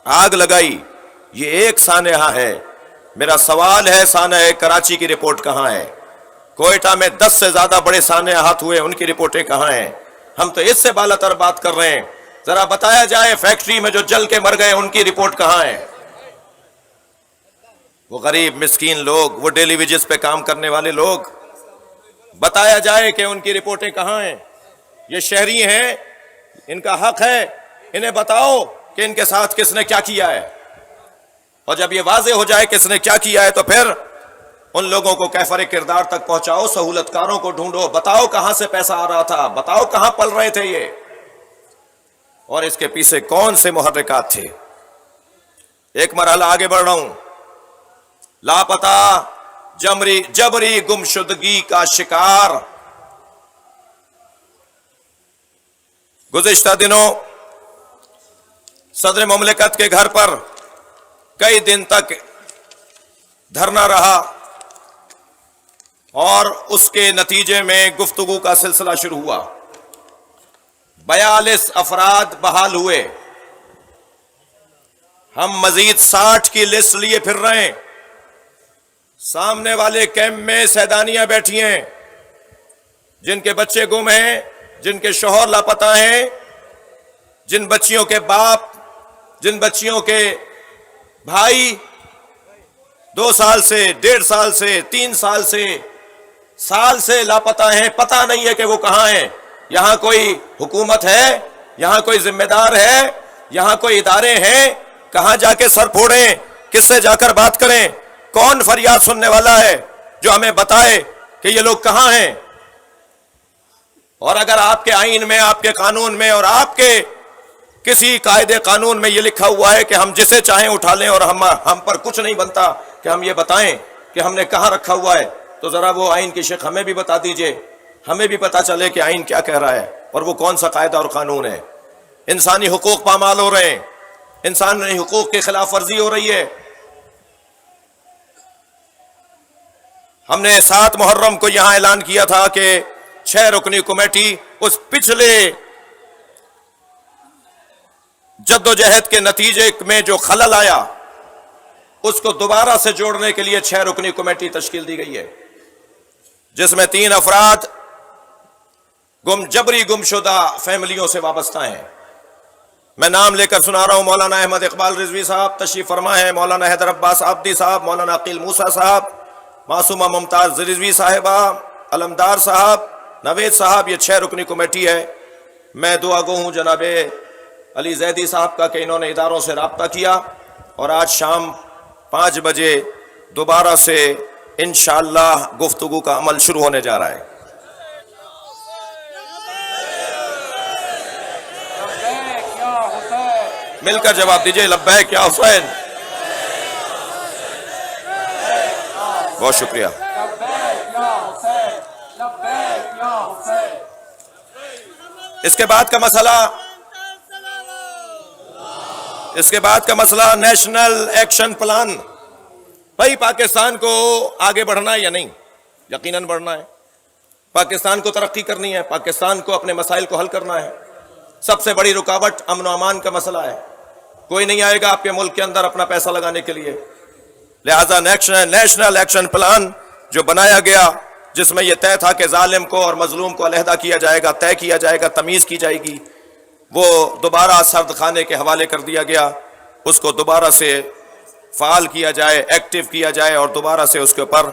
آگ لگائی۔ یہ ایک سانحہ ہے۔ میرا سوال ہے، سانحہ کراچی کی رپورٹ کہاں ہے؟ کوئٹہ میں 10 سے زیادہ بڑے سانحات ہوئے، ان کی رپورٹیں کہاں ہیں؟ ہم تو اس سے بالا تر بات کر رہے ہیں۔ ذرا بتایا جائے فیکٹری میں جو جل کے مر گئے ان کی رپورٹ کہاں ہے؟ وہ غریب مسکین لوگ، وہ ڈیلی ویجز پہ کام کرنے والے لوگ، بتایا جائے کہ ان کی رپورٹیں کہاں ہیں؟ یہ شہری ہیں، ان کا حق ہے، انہیں بتاؤ کہ ان کے ساتھ کس نے کیا کیا ہے، اور جب یہ واضح ہو جائے کس نے کیا کیا ہے تو پھر ان لوگوں کو کیفر کردار تک پہنچاؤ، سہولت کاروں کو ڈھونڈو، بتاؤ کہاں سے پیسہ آ رہا تھا، بتاؤ کہاں پل رہے تھے یہ، اور اس کے پیچھے کون سے محرکات تھے۔ ایک مرحلہ آگے بڑھ رہا ہوں۔ لاپتہ جبری گمشدگی کا شکار۔ گزشتہ دنوں صدر مملکت کے گھر پر کئی دن تک دھرنا رہا اور اس کے نتیجے میں گفتگو کا سلسلہ شروع ہوا۔ 42 افراد بحال ہوئے، ہم مزید 60 کی لسٹ لیے پھر رہے ہیں۔ سامنے والے کیمپ میں سیدانیاں بیٹھی ہیں جن کے بچے گم ہیں، جن کے شوہر لاپتہ ہیں، جن بچیوں کے باپ، جن بچیوں کے بھائی 2 سال سے، 1.5 سال سے، 3 سال سے لاپتہ ہیں، پتہ نہیں ہے کہ وہ کہاں ہیں۔ یہاں کوئی حکومت ہے، یہاں کوئی ذمہ دار ہے، یہاں کوئی ادارے ہیں، کہاں جا کے سر پھوڑیں، کس سے جا کر بات کریں؟ کون فریاد سننے والا ہے جو ہمیں بتائے کہ یہ لوگ کہاں ہیں؟ اور اگر آپ کے آئین میں، آپ کے قانون میں اور آپ کے کسی قاعدے قانون میں یہ لکھا ہوا ہے کہ ہم جسے چاہیں اٹھا لیں اور ہم پر کچھ نہیں بنتا کہ ہم یہ بتائیں کہ ہم نے کہاں رکھا ہوا ہے، تو ذرا وہ آئین کی شق ہمیں بھی بتا دیجئے، ہمیں بھی پتا چلے کہ آئین کیا کہہ رہا ہے اور وہ کون سا قاعدہ اور قانون ہے۔ انسانی حقوق پامال ہو رہے ہیں، انسانی حقوق کی خلاف ورزی ہو رہی ہے۔ ہم نے 7 محرم کو یہاں اعلان کیا تھا کہ 6 رکنی کمیٹی اس پچھلے جدوجہد کے نتیجے میں جو خلل آیا اس کو دوبارہ سے جوڑنے کے لیے 6 رکنی کمیٹی تشکیل دی گئی ہے، جس میں 3 افراد جبری گمشدہ فیملیوں سے وابستہ ہیں۔ میں نام لے کر سنا رہا ہوں۔ مولانا احمد اقبال رضوی صاحب تشریف فرما ہے، مولانا حیدر عباس عابدی صاحب، مولانا عقیل موسیٰ صاحب، معصومہ ممتاز رضوی صاحبہ، علمدار صاحب، نوید صاحب۔ یہ 6 رکنی کمیٹی ہے۔ میں دعا گو ہوں جناب علی زیدی صاحب کا کہ انہوں نے اداروں سے رابطہ کیا اور آج شام 5 بجے دوبارہ سے انشاءاللہ گفتگو کا عمل شروع ہونے جا رہا ہے۔ مل کر جواب دیجئے، لبیک یا حسین۔ بہت شکریہ۔ اس کے بعد کا مسئلہ نیشنل ایکشن پلان۔ بھائی پاکستان کو آگے بڑھنا ہے یا نہیں؟ یقیناً بڑھنا ہے۔ پاکستان کو ترقی کرنی ہے، پاکستان کو اپنے مسائل کو حل کرنا ہے۔ سب سے بڑی رکاوٹ امن و امان کا مسئلہ ہے۔ کوئی نہیں آئے گا آپ کے ملک کے اندر اپنا پیسہ لگانے کے لیے، لہذا نیشنل ایکشن پلان جو بنایا گیا، جس میں یہ طے تھا کہ ظالم کو اور مظلوم کو علیحدہ کیا جائے گا، طے کیا جائے گا، تمیز کی جائے گی، وہ دوبارہ سرد خانے کے حوالے کر دیا گیا۔ اس کو دوبارہ سے فعال کیا جائے، ایکٹیو کیا جائے اور دوبارہ سے اس کے اوپر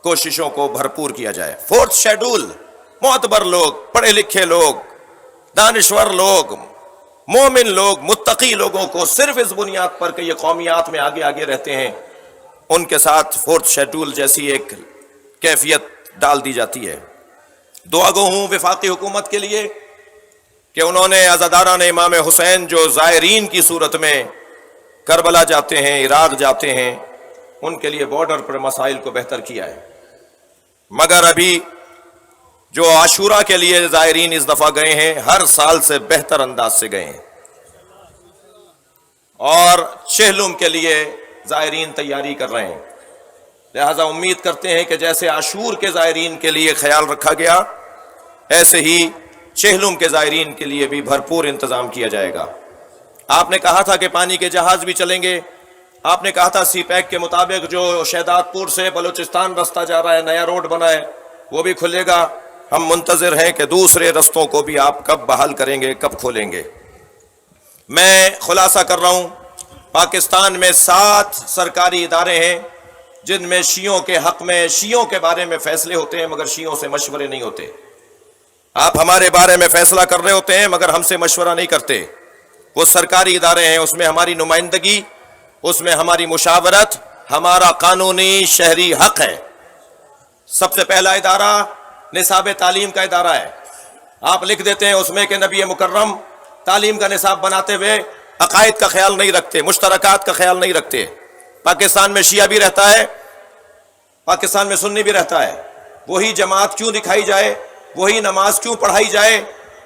کوششوں کو بھرپور کیا جائے۔ 4تھ شیڈول، معتبر لوگ، پڑھے لکھے لوگ، دانشور لوگ، مومن لوگ، متقی لوگوں کو صرف اس بنیاد پر کہ یہ قومیات میں آگے آگے رہتے ہیں، ان کے ساتھ فورتھ شیڈول جیسی ایک کیفیت ڈال دی جاتی ہے۔ دعا گو ہوں وفاقی حکومت کے لیے کہ انہوں نے عزاداران امام حسین جو زائرین کی صورت میں کربلا جاتے ہیں، عراق جاتے ہیں، ان کے لیے بارڈر پر مسائل کو بہتر کیا ہے۔ مگر ابھی جو عاشورہ کے لیے زائرین اس دفعہ گئے ہیں، ہر سال سے بہتر انداز سے گئے ہیں، اور چہلم کے لیے زائرین تیاری کر رہے ہیں۔ لہذا امید کرتے ہیں کہ جیسے عاشور کے زائرین کے لیے خیال رکھا گیا، ایسے ہی چہلم کے زائرین کے لیے بھی بھرپور انتظام کیا جائے گا۔ آپ نے کہا تھا کہ پانی کے جہاز بھی چلیں گے، آپ نے کہا تھا سی پیک کے مطابق جو شہداد پور سے بلوچستان رستہ جا رہا ہے، نیا روڈ بنا ہے، وہ بھی کھلے گا۔ ہم منتظر ہیں کہ دوسرے رستوں کو بھی آپ کب بحال کریں گے، کب کھولیں گے۔ میں خلاصہ کر رہا ہوں، پاکستان میں 7 سرکاری ادارے ہیں جن میں شیعوں کے حق میں، شیعوں کے بارے میں فیصلے ہوتے ہیں، مگر شیعوں سے مشورے نہیں ہوتے۔ آپ ہمارے بارے میں فیصلہ کر رہے ہوتے ہیں مگر ہم سے مشورہ نہیں کرتے۔ وہ سرکاری ادارے ہیں، اس میں ہماری نمائندگی، اس میں ہماری مشاورت، ہمارا قانونی شہری حق ہے۔ سب سے پہلا ادارہ نصاب تعلیم کا ادارہ ہے۔ آپ لکھ دیتے ہیں اس میں کہ نبی مکرم تعلیم کا نصاب بناتے ہوئے عقائد کا خیال نہیں رکھتے، مشترکات کا خیال نہیں رکھتے۔ پاکستان میں شیعہ بھی رہتا ہے، پاکستان میں سنی بھی رہتا ہے، وہی جماعت کیوں دکھائی جائے، وہی نماز کیوں پڑھائی جائے؟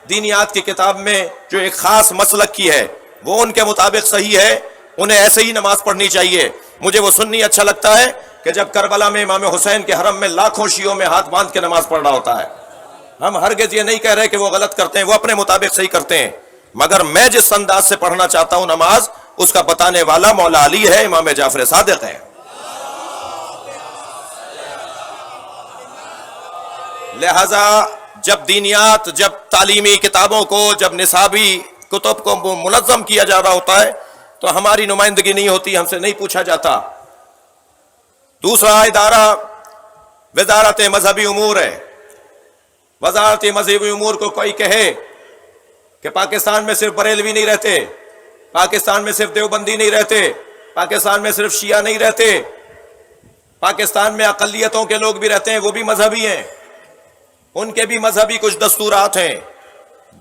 دینیات کی کتاب میں جو ایک خاص مسلک کی ہے وہ ان کے مطابق صحیح ہے، انہیں ایسے ہی نماز پڑھنی چاہیے۔ مجھے وہ سنی اچھا لگتا ہے کہ جب کربلا میں امام حسین کے حرم میں لاکھوں شیعوں میں ہاتھ باندھ کے نماز پڑھ رہا ہوتا ہے۔ ہم ہرگز یہ نہیں کہہ رہے کہ وہ غلط کرتے ہیں، وہ اپنے مطابق صحیح کرتے ہیں، مگر میں جس انداز سے پڑھنا چاہتا ہوں نماز، اس کا بتانے والا مولا علی ہے، امام جعفر صادق ہے۔ لہذا جب دینیات، جب تعلیمی کتابوں کو، جب نصابی کتب کو منظم کیا جا رہا ہوتا ہے تو ہماری نمائندگی نہیں ہوتی، ہم سے نہیں پوچھا جاتا۔ دوسرا ادارہ وزارت مذہبی امور ہے۔ وزارت مذہبی امور کو کوئی کہے کہ پاکستان میں صرف بریلوی نہیں رہتے، پاکستان میں صرف دیوبندی نہیں رہتے، پاکستان میں صرف شیعہ نہیں رہتے، پاکستان میں اقلیتوں کے لوگ بھی رہتے ہیں، وہ بھی مذہبی ہیں، ان کے بھی مذہبی کچھ دستورات ہیں۔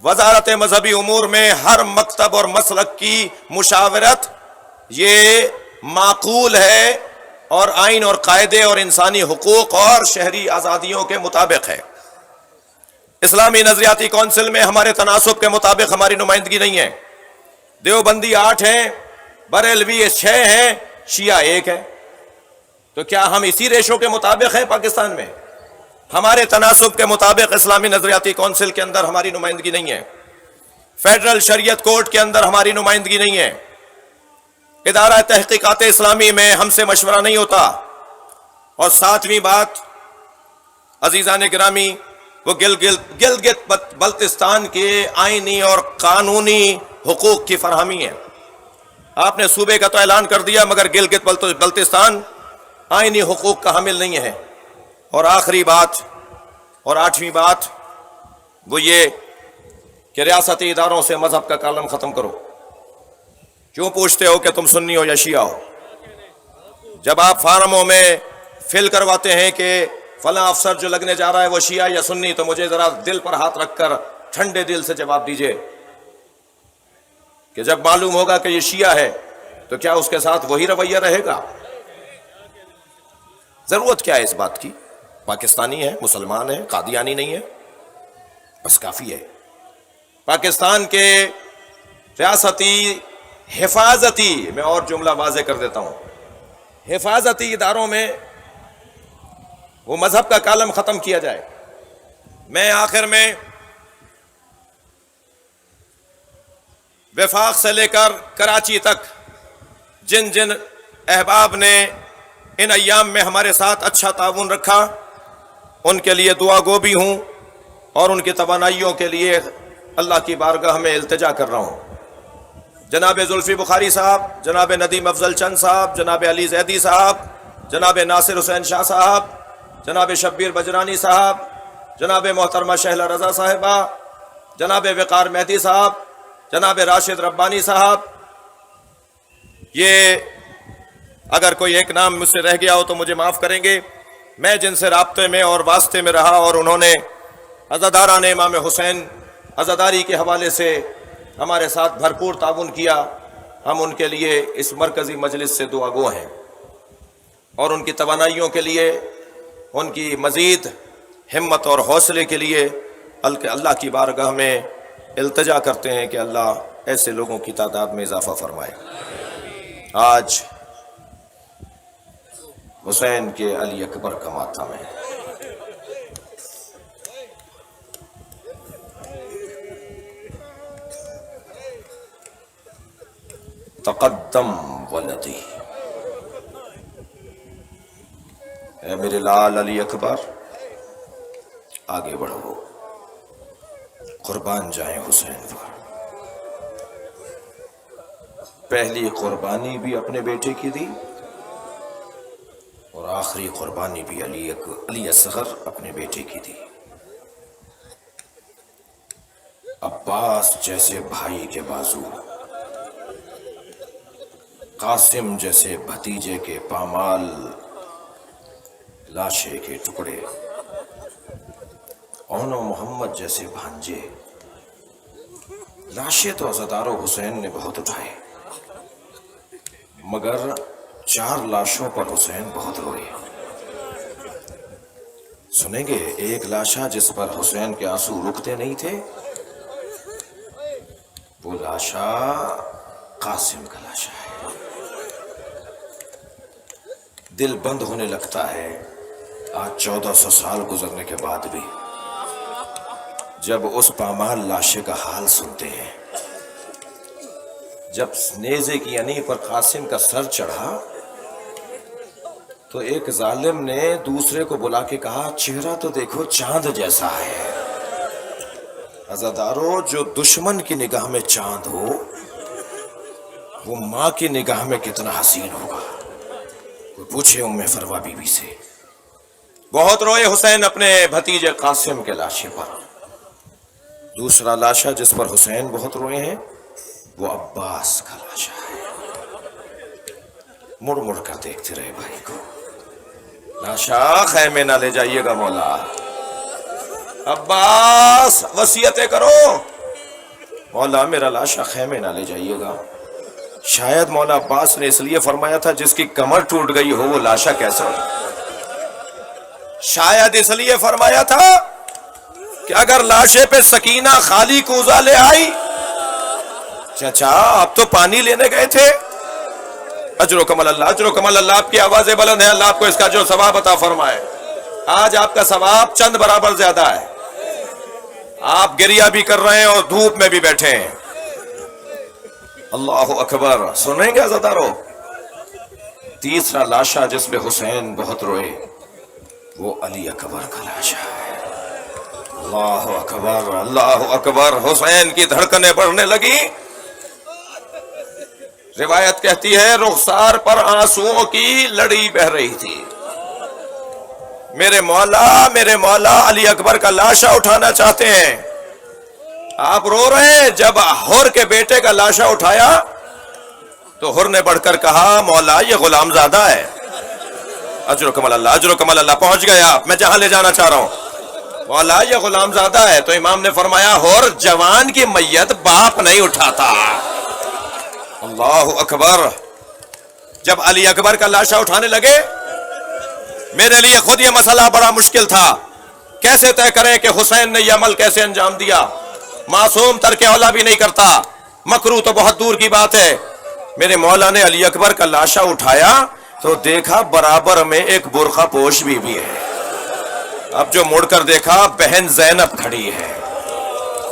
وزارت مذہبی امور میں ہر مکتب اور مسلک کی مشاورت یہ معقول ہے اور آئین اور قاعدے اور انسانی حقوق اور شہری آزادیوں کے مطابق ہے۔ اسلامی نظریاتی کونسل میں ہمارے تناسب کے مطابق ہماری نمائندگی نہیں ہے۔ دیوبندی 8 ہیں، بریلوی 6 ہیں، شیعہ 1 ہے۔ تو کیا ہم اسی ریشو کے مطابق ہیں پاکستان میں؟ ہمارے تناسب کے مطابق اسلامی نظریاتی کونسل کے اندر ہماری نمائندگی نہیں ہے، فیڈرل شریعت کورٹ کے اندر ہماری نمائندگی نہیں ہے، ادارہ تحقیقات اسلامی میں ہم سے مشورہ نہیں ہوتا۔ اور 7ویں بات عزیزان گرامی، وہ گلگت بلتستان کے آئینی اور قانونی حقوق کی فراہمی ہے۔ آپ نے صوبے کا تو اعلان کر دیا مگر گلگت بلتستان آئینی حقوق کا حامل نہیں ہے۔ اور آخری بات اور 8ویں بات وہ یہ کہ ریاستی اداروں سے مذہب کا کالم ختم کرو۔ کیوں پوچھتے ہو کہ تم سنی ہو یا شیعہ ہو؟ جب آپ فارموں میں فل کرواتے ہیں کہ فلاں افسر جو لگنے جا رہا ہے وہ شیعہ یا سنی، تو مجھے ذرا دل پر ہاتھ رکھ کر ٹھنڈے دل سے جواب دیجئے کہ جب معلوم ہوگا کہ یہ شیعہ ہے تو کیا اس کے ساتھ وہی رویہ رہے گا؟ ضرورت کیا ہے اس بات کی؟ پاکستانی ہے، مسلمان ہے، قادیانی نہیں ہے، بس کافی ہے۔ پاکستان کے ریاستی حفاظتی، میں اور جملہ واضح کر دیتا ہوں، حفاظتی اداروں میں وہ مذہب کا کالم ختم کیا جائے۔ میں آخر میں وفاق سے لے کر کراچی تک جن جن احباب نے ان ایام میں ہمارے ساتھ اچھا تعاون رکھا ان کے لیے دعا گو بھی ہوں، اور ان کی توانائیوں کے لیے اللہ کی بارگاہ میں التجا کر رہا ہوں۔ جناب زلفی بخاری صاحب، جناب ندیم افضل چند صاحب، جناب علی زیدی صاحب، جناب ناصر حسین شاہ صاحب، جناب شبیر بجرانی صاحب، جناب محترمہ شہلا رضا صاحبہ، جناب وقار مہدی صاحب، جناب راشد ربانی صاحب، یہ اگر کوئی ایک نام مجھ سے رہ گیا ہو تو مجھے معاف کریں گے. میں جن سے رابطے میں اور واسطے میں رہا اور انہوں نے عزاداران امام حسین عزاداری کے حوالے سے ہمارے ساتھ بھرپور تعاون کیا، ہم ان کے لیے اس مرکزی مجلس سے دعا گو ہیں، اور ان کی توانائیوں کے لیے، ان کی مزید ہمت اور حوصلے کے لیے اللہ کی بارگاہ میں التجا کرتے ہیں کہ اللہ ایسے لوگوں کی تعداد میں اضافہ فرمائے. آج حسین کے علی اکبر کا ماتم ہے. تقدم ولدی، اے میرے لال علی اکبر آگے بڑھو، قربان جائیں حسین پر. پہلی قربانی بھی اپنے بیٹے کی دی اور آخری قربانی بھی علی اصغر اپنے بیٹے کی دی. عباس جیسے بھائی کے بازو، قاسم جیسے بھتیجے کے پامال، لاشے کے ٹکڑے، اون و محمد جیسے بھانجے. لاشیں تو عزادارو حسین نے بہت اٹھائے، مگر 4 لاشوں پر حسین بہت روئے. سنیں گے ایک لاشا جس پر حسین کے آنسو رکتے نہیں تھے، وہ لاشا قاسم کا لاشا ہے. دل بند ہونے لگتا ہے آج 1400 سال گزرنے کے بعد بھی، جب اس پامال لاشے کا حال سنتے ہیں. جب نیزے کی یعنی پر قاسم کا سر چڑھا تو ایک ظالم نے دوسرے کو بلا کے کہا چہرہ تو دیکھو چاند جیسا ہے. عزادارو جو دشمن کی نگاہ میں چاند ہو وہ ماں کی نگاہ میں کتنا حسین ہوگا. کوئی پوچھے ام فروا بی بی سے. بہت روئے حسین اپنے بھتیجے قاسم کے لاشے پر. دوسرا لاشا جس پر حسین بہت روئے ہیں وہ عباس کا لاشا ہے. مڑ مڑ کر دیکھتے رہے بھائی کو. لاشا خیمے نہ لے جائیے گا مولا، عباس وصیتیں کرو. مولا میرا لاشا خیمے نہ لے جائیے گا. شاید مولا عباس نے اس لیے فرمایا تھا جس کی کمر ٹوٹ گئی ہو وہ لاشا کیسا ہو. شاید اس لیے فرمایا تھا کہ اگر لاشے پہ سکینہ خالی کوزہ لے آئی، چچا آپ تو پانی لینے گئے تھے. اجر و کمال اللہ، اجر و کمال اللہ. آپ کی آوازیں بلند ہیں، اللہ آپ کو اس کا جو ثواب عطا فرمائے. آج آپ کا ثواب چند برابر زیادہ ہے. آپ گریہ بھی کر رہے ہیں اور دھوپ میں بھی بیٹھے ہیں. اللہ اکبر. سنیں گے عزادارو؟ تیسرا لاشا جس پہ حسین بہت روئے وہ علی اکبر کا لاشا ہے. اللہ اکبر، اللہ اکبر. حسین کی دھڑکنیں بڑھنے لگی. روایت کہتی ہے رخسار پر آنسوؤں کی لڑی بہہ رہی تھی. میرے مولا علی اکبر کا لاشا اٹھانا چاہتے ہیں. آپ رو رہے ہیں. جب حر کے بیٹے کا لاشا اٹھایا تو حر نے بڑھ کر کہا مولا یہ غلام زادہ ہے. اجر و کمال اللہ، اجر و کمال اللہ. پہنچ گئے آپ، میں جہاں لے جانا چاہ رہا ہوں. مولا یہ غلام زادہ ہے. تو امام نے فرمایا حر جوان کی میت باپ نہیں اٹھاتا. اللہ اکبر. جب علی اکبر کا لاشا اٹھانے لگے، میرے لیے خود یہ مسئلہ بڑا مشکل تھا. کیسے طے کریں کہ حسین نے یہ عمل کیسے انجام دیا؟ معصوم ترک اولا بھی نہیں کرتا، مکروہ تو بہت دور کی بات ہے. میرے مولا نے علی اکبر کا لاشا اٹھایا تو دیکھا برابر میں ایک برقع پوش بھی ہے. اب جو مڑ کر دیکھا بہن زینب کھڑی ہے.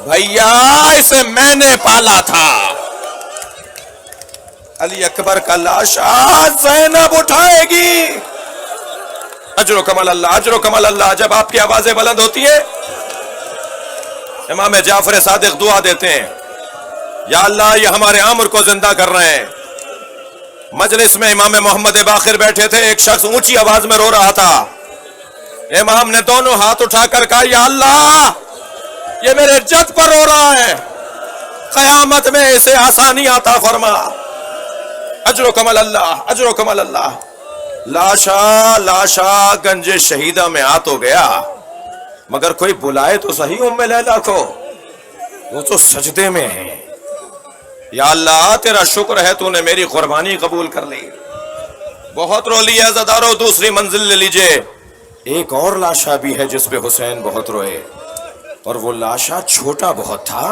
بھیا اسے میں نے پالا تھا. علی اکبر کا لاشا زینب اٹھائے گی. اجر و کمال اللہ، اجر و کمال اللہ. جب آپ کی آوازیں بلند ہوتی ہیں امام جعفر صادق دعا دیتے ہیں یا اللہ یہ ہمارے عامر کو زندہ کر رہے ہیں. مجلس میں امام محمد باقر بیٹھے تھے. ایک شخص اونچی آواز میں رو رہا تھا. امام نے دونوں ہاتھ اٹھا کر کہا یا اللہ یہ میرے جد پر رو رہا ہے، قیامت میں اسے آسانی عطا فرما. اجرکم اللہ اجرکم اللہ. لاشا گنج شہیدہ میں آ تو گیا مگر کوئی بلائے تو صحیح ام لیلا کو, وہ تو سجدے میں ہے. یا اللہ تیرا شکر ہے تو نے میری قربانی قبول کر لی. بہت رو لیا عزادارو, دوسری منزل لے لیجئے. ایک اور لاشا بھی ہے جس پہ حسین بہت روئے, اور وہ لاشا چھوٹا بہت تھا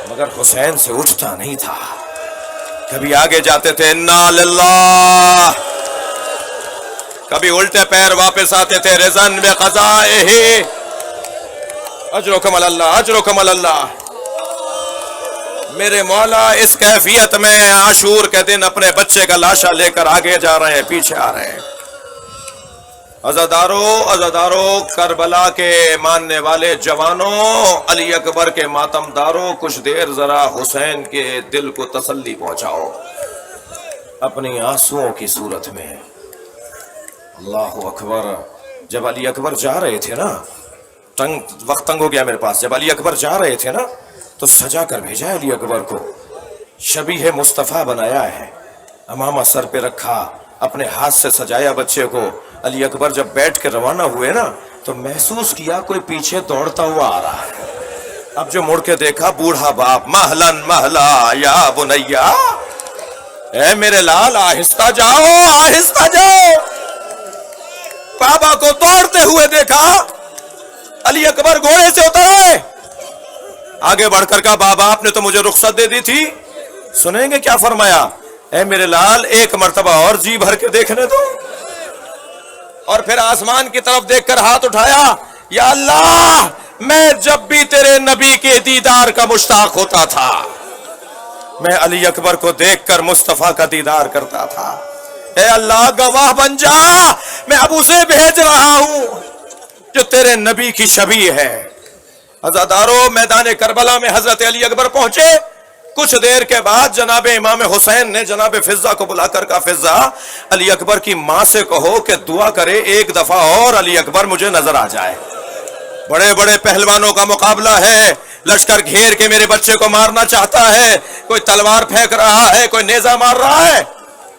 مگر حسین سے اٹھتا نہیں تھا. کبھی آگے جاتے تھے انا للہ, کبھی الٹے پیر واپس آتے تھے رضن بقضائہ. اجرکم اللہ اجرکم اللہ. میرے مولا اس کیفیت میں عاشور کے دن اپنے بچے کا لاشا لے کر آگے جا رہے ہیں, پیچھے آ رہے ہیں. عزادارو کربلا کے ماننے والے جوانوں, علی اکبر کے ماتم داروں, کچھ دیر ذرا حسین کے دل کو تسلی پہنچاؤ اپنی آنسوؤں کی صورت میں. اللہ اکبر. جب علی اکبر جا رہے تھے نا, وقت تنگ ہو گیا میرے پاس, جب علی اکبر جا رہے تھے نا تو سجا کر بھیجا علی اکبر کو, شبیہ مصطفیٰ بنایا ہے, امامہ سر پہ رکھا, اپنے ہاتھ سے سجایا بچے کو. علی اکبر جب بیٹھ کے روانہ ہوئے نا تو محسوس کیا کوئی پیچھے دوڑتا ہوا آ رہا ہے. اب جو مڑ کے دیکھا بوڑھا باپ, مہلن مہلا یا بنیا, اے میرے لال آہستہ جاؤ آہستہ جاؤ. بابا کو دوڑتے ہوئے دیکھا, علی اکبر گھوڑے سے اترے, آگے بڑھ کر کہا بابا آپ نے تو مجھے رخصت دے دی تھی. سنیں گے کیا فرمایا, اے میرے لال ایک مرتبہ اور جی بھر کے دیکھنے دو. اور پھر آسمان کی طرف دیکھ کر ہاتھ اٹھایا, یا اللہ میں جب بھی تیرے نبی کے دیدار کا مشتاق ہوتا تھا میں علی اکبر کو دیکھ کر مصطفیٰ کا دیدار کرتا تھا. اے اللہ گواہ بن جا, میں اب اسے بھیج رہا ہوں جو تیرے نبی کی شبیہ ہے. عزادارو میدان کربلا میں حضرت علی اکبر پہنچے. کچھ دیر کے بعد جناب امام حسین نے جناب فضہ کو بلا کر کہا فضہ علی اکبر کی ماں سے کہو کہ دعا کرے ایک دفعہ اور علی اکبر مجھے نظر آ جائے. بڑے بڑے پہلوانوں کا مقابلہ ہے, لشکر گھیر کے میرے بچے کو مارنا چاہتا ہے, کوئی تلوار پھینک رہا ہے, کوئی نیزہ مار رہا ہے.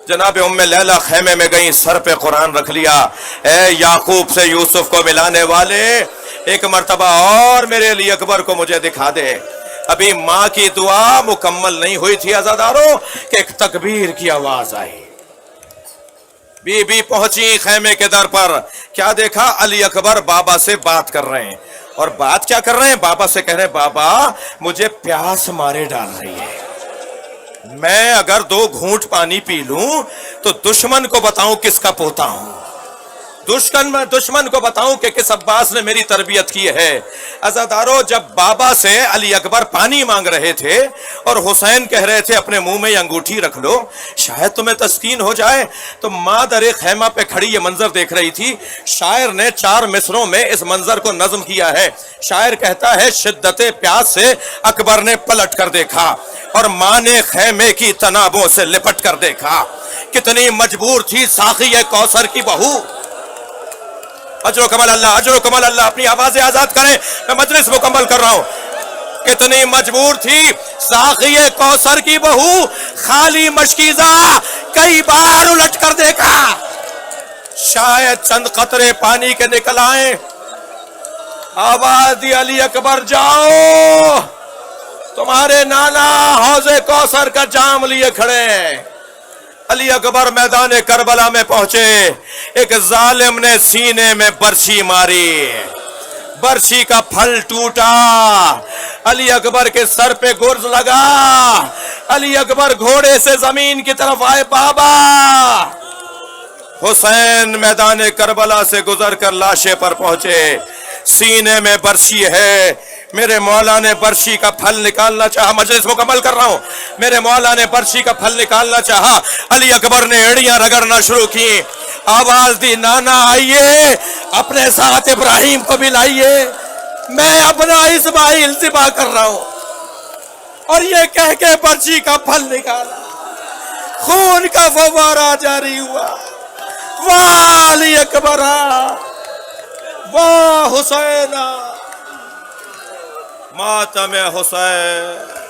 جناب ام لیلا خیمے میں گئیں, سر پہ قرآن رکھ لیا. اے یعقوب سے یوسف کو ملانے والے, ایک مرتبہ اور میرے علی اکبر کو مجھے دکھا دے. ابھی ماں کی دعا مکمل نہیں ہوئی تھی عزادارو کہ ایک تکبیر کی آواز آئی. بی بی پہنچی خیمے کے در پر, کیا دیکھا علی اکبر بابا سے بات کر رہے ہیں. اور بات کیا کر رہے ہیں, بابا سے کہہ رہے ہیں بابا مجھے پیاس مارے ڈال رہی ہے, میں اگر 2 گھونٹ پانی پی لوں تو دشمن کو بتاؤں کس کا پوتا ہوں, دشمن کو بتاؤں کہ کس عباس نے میری تربیت کی ہے. عزادارو جب بابا سے علی اکبر پانی مانگ رہے تھے اور حسین کہہ رہے تھے اپنے منہ میں یہ انگوٹھی رکھ لو شاید تمہیں تسکین ہو جائے, تو ماں در خیمہ پہ کھڑی یہ منظر دیکھ رہی تھی. شاعر نے 4 مصروں میں اس منظر کو نظم کیا ہے. شاعر کہتا ہے شدت پیاس سے اکبر نے پلٹ کر دیکھا اور ماں نے خیمے کی تنابوں سے لپٹ کر دیکھا, کتنی مجبور تھی ساقی کوثر کی بہو. اجر و کمال اللہ اجر و کمال اللہ. اپنی آوازیں آزاد کریں, میں مجلس مکمل کر رہا ہوں. کتنی مجبور تھی ساقی کوثر کی بہو, خالی مشکیزہ کئی بار الٹ کر دیکھا, شاید چند قطرے پانی کے نکل آئیں. آواز دی علی اکبر جاؤ, تمہارے نانا حوض کوثر کا جام لیے کھڑے ہیں. علی اکبر میدان کربلا میں پہنچے, ایک ظالم نے سینے میں برچھی ماری, برچھی کا پھل ٹوٹا, علی اکبر کے سر پہ گرز لگا. علی اکبر گھوڑے سے زمین کی طرف آئے. بابا حسین میدان کربلا سے گزر کر لاشے پر پہنچے, سینے میں برچھی ہے. میرے مولا نے برچھی کا پھل نکالنا چاہا, مجلس مکمل کر رہا ہوں. میرے مولا نے برچھی کا پھل نکالنا چاہا, علی اکبر نے ایڑیاں رگڑنا شروع کی. آواز دی نانا آئیے, اپنے ساتھ ابراہیم کو بھی لائیے, میں اپنا اسماعیل ذبح کر رہا ہوں. اور یہ کہہ کے برچھی کا پھل نکالا, خون کا فوارہ جاری ہوا. واہ علی اکبر, واہ حسین, ماتم حسین.